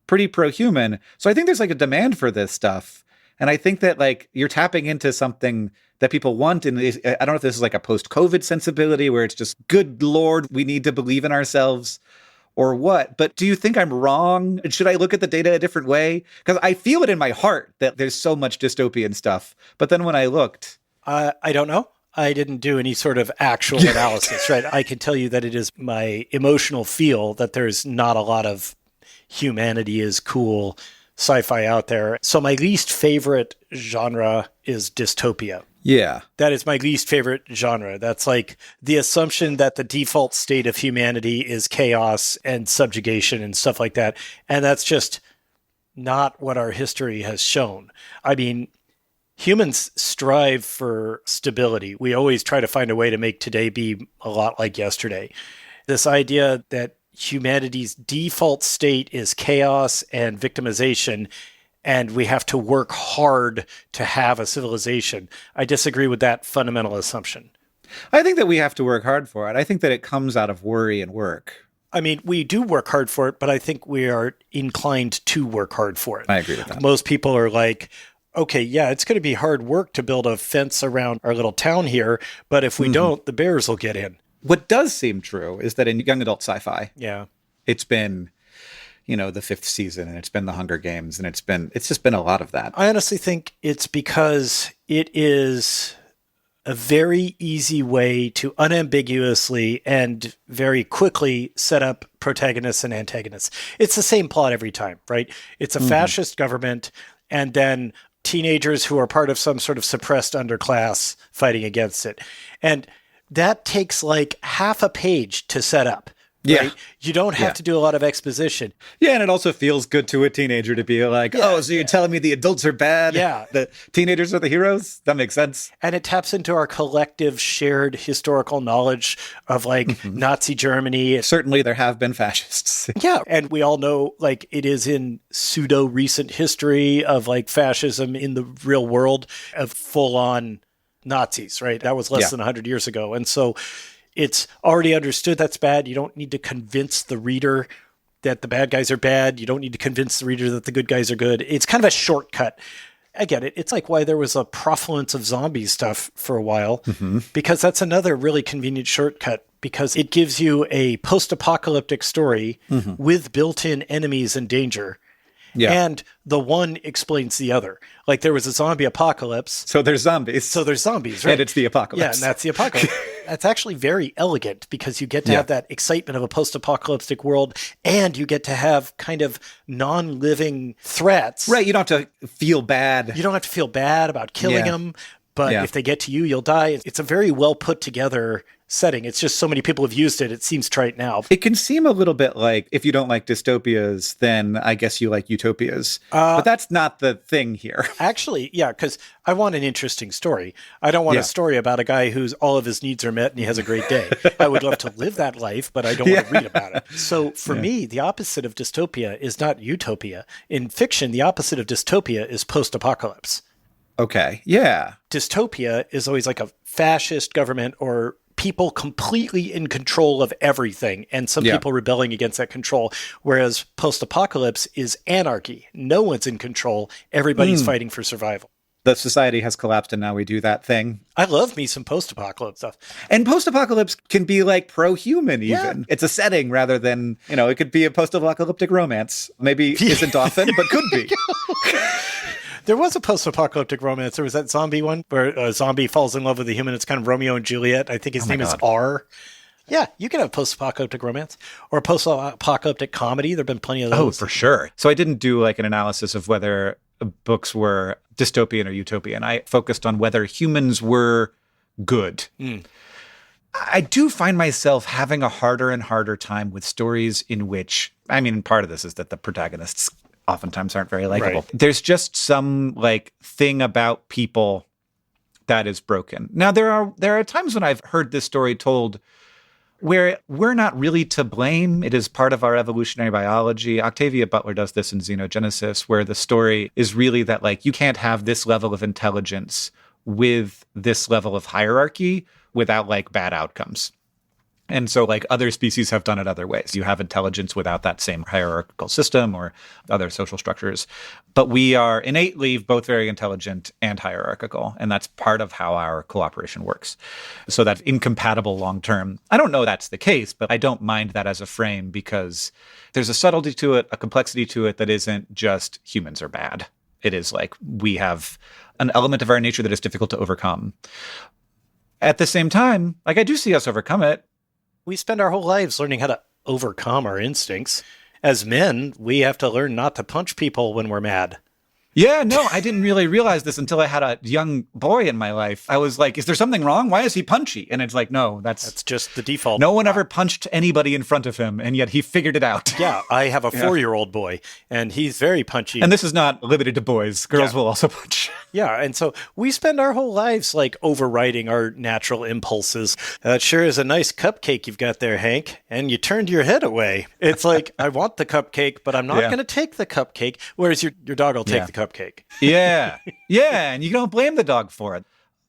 pretty pro-human. So I think there's like a demand for this stuff. And I think that like you're tapping into something that people want. And I don't know if this is like a post-COVID sensibility where it's just, good Lord, we need to believe in ourselves or what. But do you think I'm wrong? Should I look at the data a different way? Because I feel it in my heart that there's so much dystopian stuff. But then when I looked, I don't know. I didn't do any sort of actual analysis, right? I can tell you that it is my emotional feel that there's not a lot of humanity is cool sci-fi out there. So my least favorite genre is dystopia. yeah. That is my least favorite genre. That's like the assumption that the default state of humanity is chaos and subjugation and stuff like that. And that's just not what our history has shown. I mean, humans strive for stability. We always try to find a way to make today be a lot like yesterday. This idea that humanity's default state is chaos and victimization, and we have to work hard to have a civilization. I disagree with that fundamental assumption. I think that we have to work hard for it. I think that it comes out of worry and work. I mean, we do work hard for it, but I think we are inclined to work hard for it. I agree with that. Most people are like, okay, yeah, it's going to be hard work to build a fence around our little town here, but if we don't, the bears will get in. What does seem true is that in young adult sci-fi, Yeah. it's been, you know, the 5th season, and it's been the Hunger Games, and it's just been a lot of that. I honestly think it's because it is a very easy way to unambiguously and very quickly set up protagonists and antagonists. It's the same plot every time, right? It's a fascist government, and then teenagers who are part of some sort of suppressed underclass fighting against it. And that takes like half a page to set up. Right? Yeah. You don't have to do a lot of exposition. Yeah, and it also feels good to a teenager to be like, oh, so you're telling me the adults are bad? Yeah. The teenagers are the heroes? That makes sense. And it taps into our collective shared historical knowledge of like Nazi Germany. Certainly there have been fascists. Yeah. And we all know like it is in pseudo recent history of like fascism in the real world of full on Nazis, right? That was less than 100 years ago. And so it's already understood that's bad. You don't need to convince the reader that the bad guys are bad. You don't need to convince the reader that the good guys are good. It's kind of a shortcut. I get it. It's like why there was a profluence of zombie stuff for a while, because that's another really convenient shortcut, because it gives you a post-apocalyptic story with built-in enemies and danger. Yeah. And the one explains the other. Like there was a zombie apocalypse. So there's zombies. So there's zombies, right? And it's the apocalypse. Yeah, and that's the apocalypse. That's actually very elegant because you get to have that excitement of a post-apocalyptic world, and you get to have kind of non-living threats. Right, you don't have to feel bad. You don't have to feel bad about killing them, but if they get to you, you'll die. It's a very well put together setting. It's just so many people have used it. It seems trite now. It can seem a little bit like if you don't like dystopias, then I guess you like utopias. But that's not the thing here. Actually, yeah, because I want an interesting story. I don't want a story about a guy whose all of his needs are met and he has a great day. I would love to live that life, but I don't want to read about it. So for me, the opposite of dystopia is not utopia. In fiction, the opposite of dystopia is post-apocalypse. Okay, yeah. Dystopia is always like a fascist government or people completely in control of everything and some people rebelling against that control. Whereas post-apocalypse is anarchy. No one's in control. Everybody's fighting for survival. The society has collapsed and now we do that thing. I love me some post-apocalypse stuff. And post-apocalypse can be like pro-human even. It's a setting rather than, it could be a post-apocalyptic romance. Maybe isn't often, but could be. There was a post-apocalyptic romance. There was that zombie one where a zombie falls in love with a human. It's kind of Romeo and Juliet. I think his name is R. Yeah, you can have post-apocalyptic romance or post-apocalyptic comedy. There have been plenty of those. Oh, for sure. So I didn't do like an analysis of whether books were dystopian or utopian. I focused on whether humans were good. I do find myself having a harder and harder time with stories in which, part of this is that the protagonists oftentimes aren't very likable. Right. There's just some like thing about people that is broken. Now there are times when I've heard this story told where we're not really to blame. It is part of our evolutionary biology. Octavia Butler does this in Xenogenesis, where the story is really that like you can't have this level of intelligence with this level of hierarchy without like bad outcomes. And so like other species have done it other ways. You have intelligence without that same hierarchical system or other social structures. But we are innately both very intelligent and hierarchical. And that's part of how our cooperation works. So that's incompatible long term. I don't know that's the case, but I don't mind that as a frame because there's a subtlety to it, a complexity to it that isn't just humans are bad. It is like we have an element of our nature that is difficult to overcome. At the same time, like I do see us overcome it. We spend our whole lives learning how to overcome our instincts. As men, we have to learn not to punch people when we're mad. Yeah, no, I didn't really realize this until I had a young boy in my life. I was like, is there something wrong? Why is he punchy? And it's like, no, that's just the default. No one ever punched anybody in front of him, and yet he figured it out. Yeah, I have a 4-year-old boy, and he's very punchy. And this is not limited to boys. Girls will also punch. Yeah, and so we spend our whole lives like overriding our natural impulses. That sure is a nice cupcake you've got there, Hank, and you turned your head away. It's like, I want the cupcake, but I'm not going to take the cupcake, whereas your dog will take the cupcake. Yeah, and you don't blame the dog for it.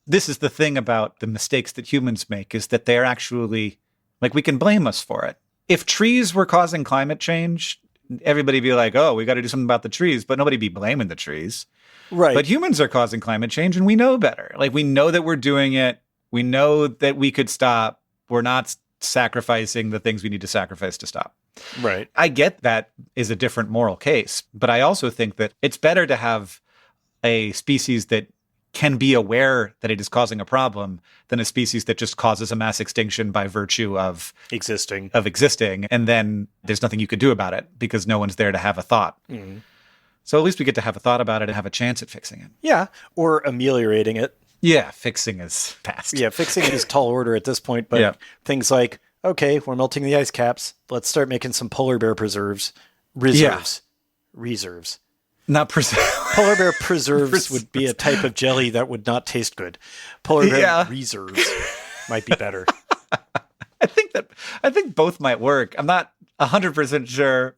This is the thing about the mistakes that humans make, is that they're actually, like, we can blame us for it. If trees were causing climate change, everybody be like, oh, we got to do something about the trees, but nobody be blaming the trees. Right. But humans are causing climate change, and we know better. Like, we know that we're doing it. We know that we could stop. We're not sacrificing the things we need to sacrifice to stop. Right. I get that is a different moral case, but I also think that it's better to have a species that can be aware that it is causing a problem than a species that just causes a mass extinction by virtue of existing. And then there's nothing you could do about it because no one's there to have a thought. Mm-hmm. So at least we get to have a thought about it and have a chance at fixing it. Yeah, or ameliorating it. Yeah, fixing is fast. Yeah, fixing is tall order at this point, but things like, okay, we're melting the ice caps. Let's start making some polar bear preserves. Reserves. Not preserves. Polar bear preserves would be a type of jelly that would not taste good. Polar bear reserves might be better. I think both might work. I'm not 100% sure.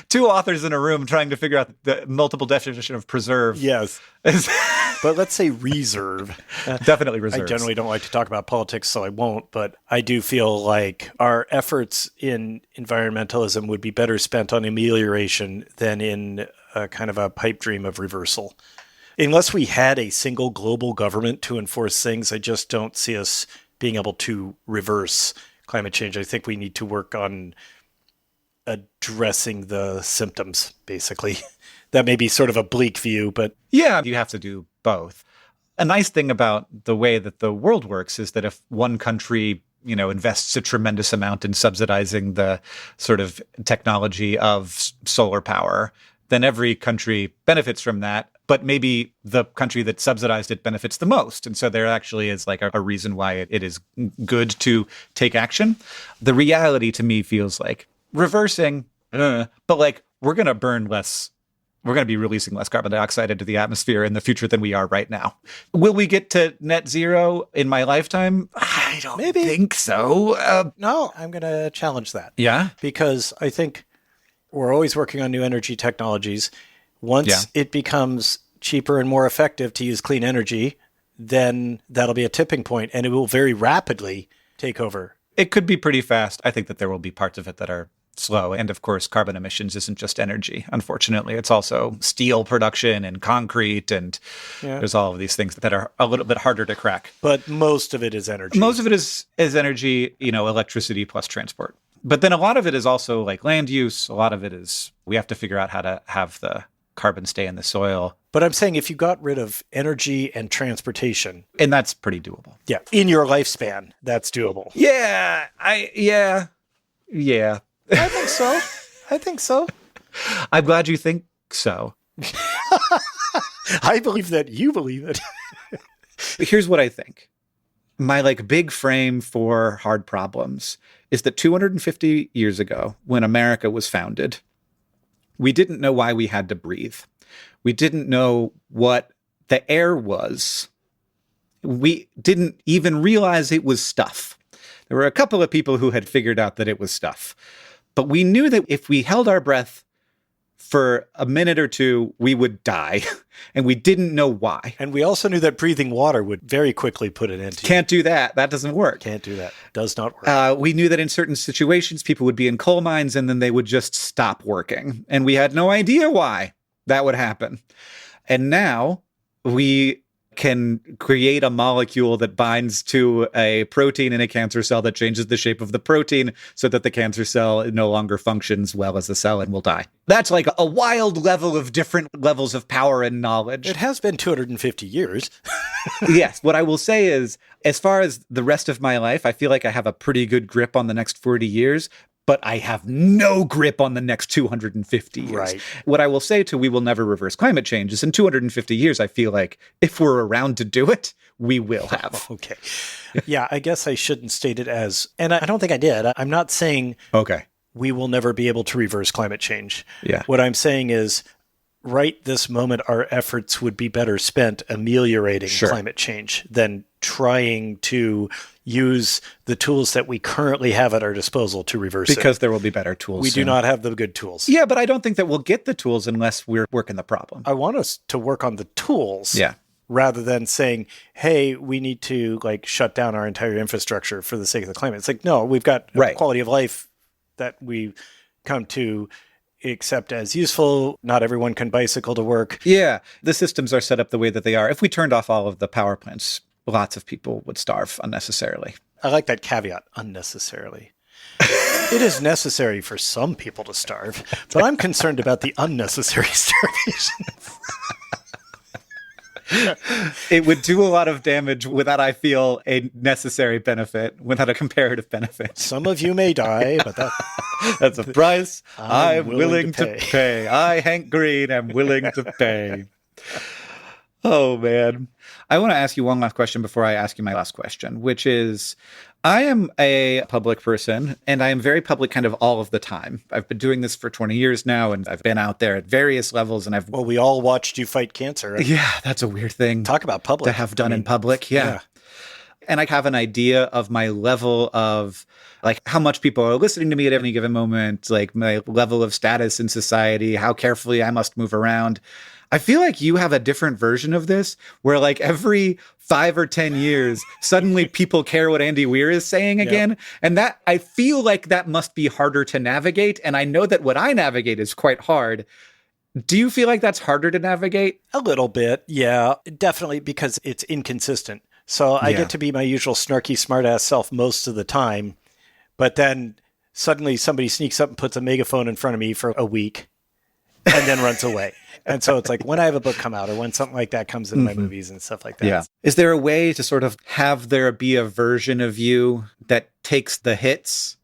Two authors in a room trying to figure out the multiple definition of preserve. Yes. But let's say reserve. Definitely reserves. I generally don't like to talk about politics, so I won't. But I do feel like our efforts in environmentalism would be better spent on amelioration than in a kind of a pipe dream of reversal. Unless we had a single global government to enforce things, I just don't see us being able to reverse climate change. I think we need to work on addressing the symptoms, basically. That may be sort of a bleak view, but... Yeah, you have to do both. A nice thing about the way that the world works is that if one country, invests a tremendous amount in subsidizing the sort of technology of solar power, then every country benefits from that. But maybe the country that subsidized it benefits the most. And so there actually is like a reason why it is good to take action. The reality to me feels like reversing, but like we're going to burn less. We're going to be releasing less carbon dioxide into the atmosphere in the future than we are right now. Will we get to net zero in my lifetime? I don't think so. No, I'm going to challenge that. Yeah? Because I think we're always working on new energy technologies. Once it becomes cheaper and more effective to use clean energy, then that'll be a tipping point and it will very rapidly take over. It could be pretty fast. I think that there will be parts of it that are slow. And of course, carbon emissions isn't just energy. Unfortunately, it's also steel production and concrete. And there's all of these things that are a little bit harder to crack. But most of it is energy. Most of it is energy, electricity plus transport. But then a lot of it is also like land use. A lot of it is we have to figure out how to have the carbon stay in the soil. But I'm saying if you got rid of energy and transportation. And that's pretty doable. Yeah. In your lifespan, that's doable. Yeah. Yeah. I think so. I'm glad you think so. I believe that you believe it. Here's what I think. My big frame for hard problems is that 250 years ago, when America was founded, we didn't know why we had to breathe. We didn't know what the air was. We didn't even realize it was stuff. There were a couple of people who had figured out that it was stuff. But we knew that if we held our breath for a minute or two, we would die. And we didn't know why. And we also knew that breathing water would very quickly put an end to Can't do that. That doesn't work. Can't do that. Does not work. We knew that in certain situations, people would be in coal mines and then they would just stop working. And we had no idea why that would happen. And now we can create a molecule that binds to a protein in a cancer cell that changes the shape of the protein so that the cancer cell no longer functions well as a cell and will die. That's like a wild level of different levels of power and knowledge. It has been 250 years. Yes. What I will say is, as far as the rest of my life, I feel like I have a pretty good grip on the next 40 years. But I have no grip on the next 250 years. Right. What I will say to we will never reverse climate change is in 250 years, I feel like if we're around to do it, we will have. Okay. Yeah, I guess I shouldn't state it as, and I don't think I did. I'm not saying we will never be able to reverse climate change. Yeah. What I'm saying is right this moment, our efforts would be better spent ameliorating climate change than trying to use the tools that we currently have at our disposal to reverse it. Because there will be better tools. We do not have the good tools. Yeah, but I don't think that we'll get the tools unless we're working the problem. I want us to work on the tools. Yeah. Rather than saying, hey, we need to shut down our entire infrastructure for the sake of the climate. It's like, no, we've got a quality of life that we come to accept as useful. Not everyone can bicycle to work. Yeah. The systems are set up the way that they are. If we turned off all of the power plants, lots of people would starve unnecessarily. I like that caveat, unnecessarily. It is necessary for some people to starve, but I'm concerned about the unnecessary starvation. It would do a lot of damage without, I feel, a necessary benefit, without a comparative benefit. Some of you may die, but that's a price I'm willing to pay. I, Hank Green, am willing to pay. Oh, man. I want to ask you one last question before I ask you my last question, which is, I am a public person, and I am very public kind of all of the time. I've been doing this for 20 years now, and I've been out there at various levels, and Well, we all watched you fight cancer. Yeah, that's a weird thing. Talk about public. To have done in public, yeah. And I have an idea of my level of, how much people are listening to me at any given moment, my level of status in society, how carefully I must move around. I feel like you have a different version of this where every 5 or 10 years, suddenly people care what Andy Weir is saying again. Yep. And that I feel like that must be harder to navigate. And I know that what I navigate is quite hard. Do you feel like that's harder to navigate? A little bit, yeah, definitely, because it's inconsistent. So I get to be my usual snarky, smartass self most of the time, but then suddenly somebody sneaks up and puts a megaphone in front of me for a week and then runs away. And so it's like when I have a book come out or when something like that comes into my movies and stuff like that. Yeah. Is there a way to sort of have there be a version of you that takes the hits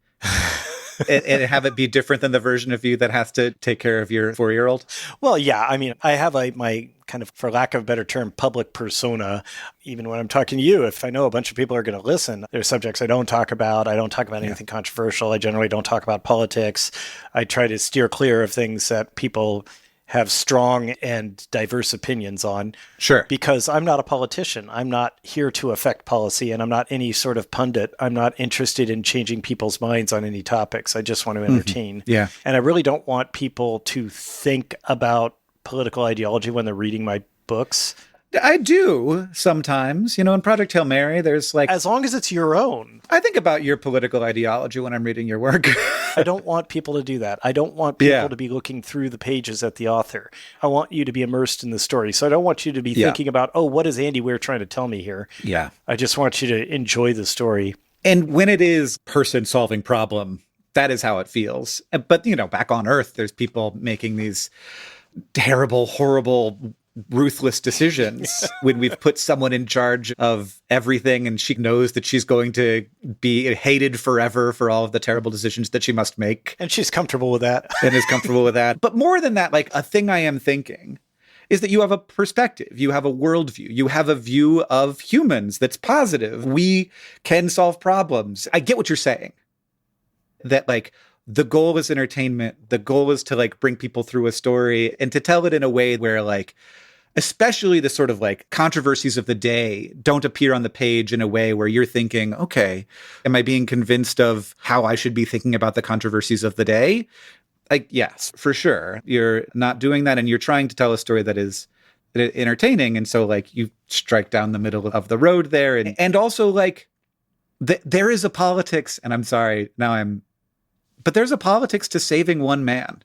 and have it be different than the version of you that has to take care of your 4-year-old? Well, yeah. I mean, I have my kind of, for lack of a better term, public persona. Even when I'm talking to you, if I know a bunch of people are going to listen, there's subjects I don't talk about. I don't talk about anything controversial. I generally don't talk about politics. I try to steer clear of things that people have strong and diverse opinions on. Sure. Because I'm not a politician. I'm not here to affect policy, and I'm not any sort of pundit. I'm not interested in changing people's minds on any topics. I just want to entertain. Yeah. And I really don't want people to think about political ideology when they're reading my books. I do sometimes. You know, in Project Hail Mary, there's like... As long as it's your own. I think about your political ideology when I'm reading your work. I don't want people to do that. I don't want people to be looking through the pages at the author. I want you to be immersed in the story. So I don't want you to be thinking about, oh, what is Andy Weir trying to tell me here? Yeah. I just want you to enjoy the story. And when it is person solving problem, that is how it feels. But, you know, back on Earth, there's people making these terrible, horrible, ruthless decisions when we've put someone in charge of everything and she knows that she's going to be hated forever for all of the terrible decisions that she must make. And she's comfortable with that. And is comfortable with that. But more than that, like a thing I am thinking is that you have a perspective, you have a worldview, you have a view of humans that's positive. We can solve problems. I get what you're saying. That like, the goal is entertainment. The goal is to like bring people through a story and to tell it in a way where like, especially the sort of like controversies of the day don't appear on the page in a way where you're thinking, okay, am I being convinced of how I should be thinking about the controversies of the day? Like, yes, for sure. You're not doing that. And you're trying to tell a story that is entertaining. And so like you strike down the middle of the road there. And also like there is a politics, and I'm sorry, but there's a politics to saving one man.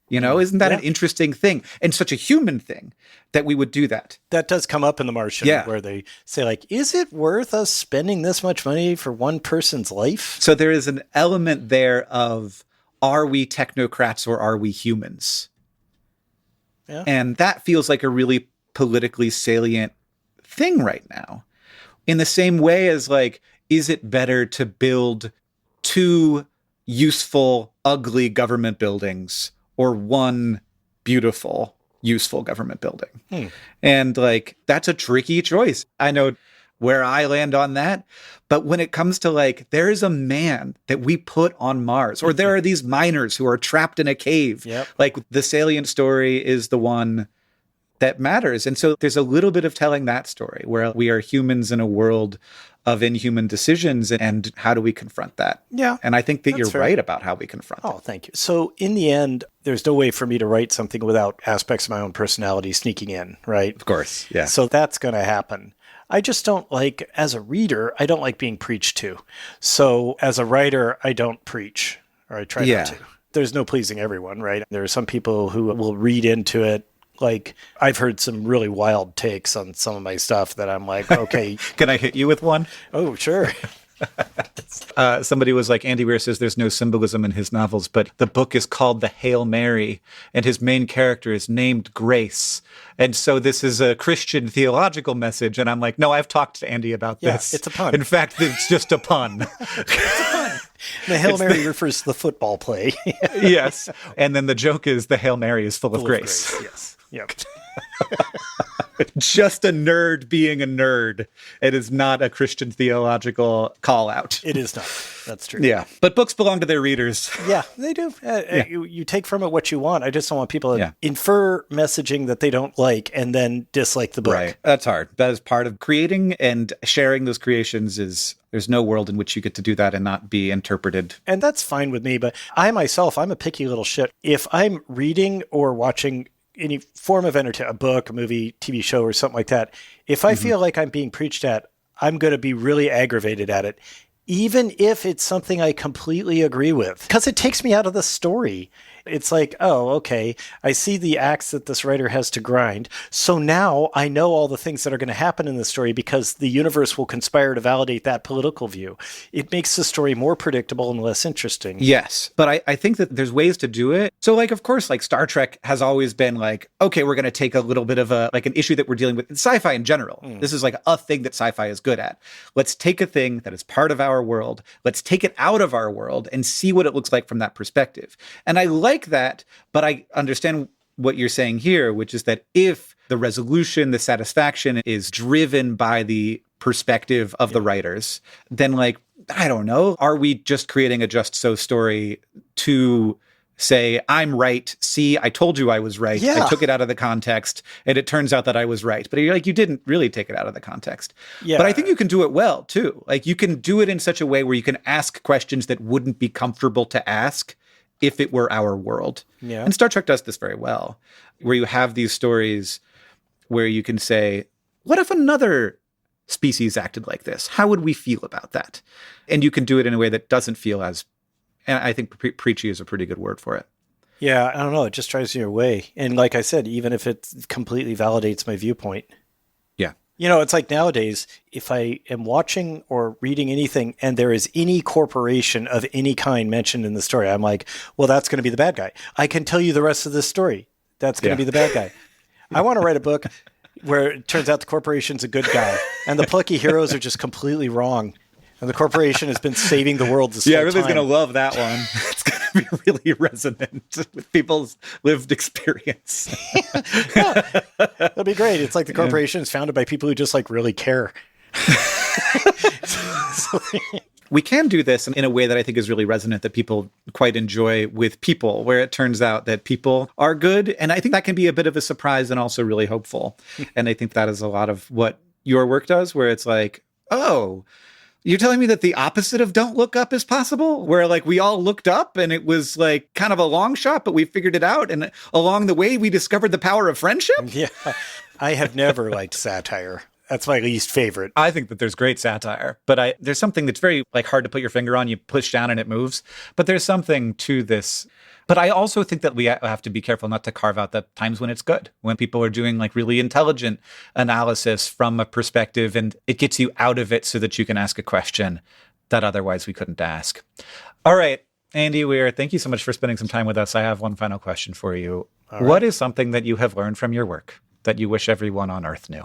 You know, isn't that an interesting thing and such a human thing that we would do that? That does come up in The Martian where they say like, is it worth us spending this much money for one person's life? So there is an element there of, are we technocrats or are we humans? Yeah. And that feels like a really politically salient thing right now. In the same way as like, is it better to build 2 useful, ugly government buildings or 1 beautiful, useful government building? And like, that's a tricky choice. I know where I land on that. But when it comes to like, there is a man that we put on Mars, or there are these miners who are trapped in a cave. Like the salient story is the one that matters. And so there's a little bit of telling that story where we are humans in a world of inhuman decisions, and how do we confront that? Yeah. And I think that you're right about how we confront it. Oh, thank you. So in the end, there's no way for me to write something without aspects of my own personality sneaking in, right? Of course. Yeah. So that's going to happen. I just don't like, as a reader, I don't like being preached to. So as a writer, I don't preach, or I try not to. There's no pleasing everyone, right? There are some people who will read into it. Like, I've heard some really wild takes on some of my stuff that I'm like, okay. Can I hit you with one? Oh, sure. Somebody was like, Andy Weir says there's no symbolism in his novels, but the book is called The Hail Mary, and his main character is named Grace. And so this is a Christian theological message. And I'm like, no, I've talked to Andy about this. It's a pun. In fact, it's just a pun. It's a pun. The Hail Mary refers to the football play. Yes. And then the joke is the Hail Mary is full of grace. Yes. Yep. Just a nerd being a nerd. It is not a Christian theological call out. It is not. That's true. Yeah. But books belong to their readers. Yeah, they do. You take from it what you want. I just don't want people to infer messaging that they don't like and then dislike the book. Right. That's hard. That is part of creating and sharing those creations. There's no world in which you get to do that and not be interpreted. And that's fine with me. But I'm a picky little shit. If I'm reading or watching any form of entertainment, a book, a movie, TV show, or something like that, if I feel like I'm being preached at, I'm going to be really aggravated at it, even if it's something I completely agree with, because it takes me out of the story. It's like, oh, okay, I see the axe that this writer has to grind. So now I know all the things that are going to happen in the story because the universe will conspire to validate that political view. It makes the story more predictable and less interesting. Yes, but I think that there's ways to do it. So like, of course, like Star Trek has always been like, okay, we're going to take a little bit of an issue that we're dealing with in sci-fi in general. This is like a thing that sci-fi is good at. Let's take a thing that is part of our world. Let's take it out of our world and see what it looks like from that perspective. And I like that, but I understand what you're saying here, which is that if the resolution, the satisfaction is driven by the perspective of the writers, then like, I don't know, are we just creating a just so story to say, I'm right. See, I told you I was right. Yeah. I took it out of the context and it turns out that I was right. But you're like, you didn't really take it out of the context. Yeah. But I think you can do it well too. Like you can do it in such a way where you can ask questions that wouldn't be comfortable to ask if it were our world. Yeah. And Star Trek does this very well, where you have these stories where you can say, what if another species acted like this? How would we feel about that? And you can do it in a way that doesn't feel as, and I think preachy is a pretty good word for it. Yeah, I don't know. It just drives me away. And like I said, even if it completely validates my viewpoint. Yeah. You know, it's like nowadays, if I am watching or reading anything and there is any corporation of any kind mentioned in the story, I'm like, well, that's going to be the bad guy. I can tell you the rest of this story. That's going to be the bad guy. I want to write a book where it turns out the corporation's a good guy and the plucky heroes are just completely wrong. And the corporation has been saving the world this whole time. Yeah, everybody's going to love that one. It's going to be really resonant with people's lived experience. Yeah, that'd be great. It's like the corporation is founded by people who just like really care. We can do this in a way that I think is really resonant, that people quite enjoy with people, where it turns out that people are good. And I think that can be a bit of a surprise and also really hopeful. And I think that is a lot of what your work does, where it's like, oh, you're telling me that the opposite of don't look up is possible? Where like we all looked up and it was like kind of a long shot, but we figured it out. And along the way, we discovered the power of friendship. Yeah. I have never liked satire. That's my least favorite. I think that there's great satire, but there's something that's very like hard to put your finger on. You push down and it moves, but there's something to this. But I also think that we have to be careful not to carve out the times when it's good, when people are doing like really intelligent analysis from a perspective and it gets you out of it so that you can ask a question that otherwise we couldn't ask. All right, Andy Weir, thank you so much for spending some time with us. I have one final question for you. All right. What is something that you have learned from your work that you wish everyone on Earth knew?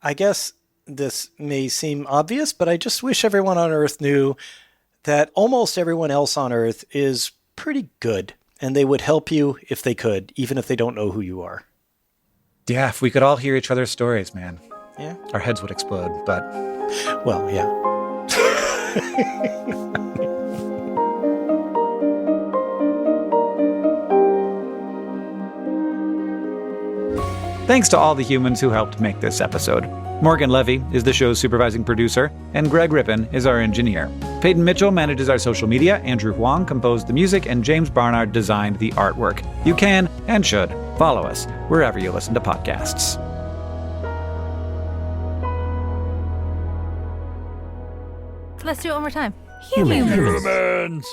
I guess this may seem obvious, but I just wish everyone on Earth knew that almost everyone else on Earth is pretty good, and they would help you if they could, even if they don't know who you are. Yeah, if we could all hear each other's stories, man. Yeah. Our heads would explode, but... Well, yeah. Thanks to all the humans who helped make this episode. Morgan Levy is the show's supervising producer, and Greg Rippin is our engineer. Peyton Mitchell manages our social media, Andrew Huang composed the music, and James Barnard designed the artwork. You can, and should, follow us wherever you listen to podcasts. Let's do it one more time. Humans.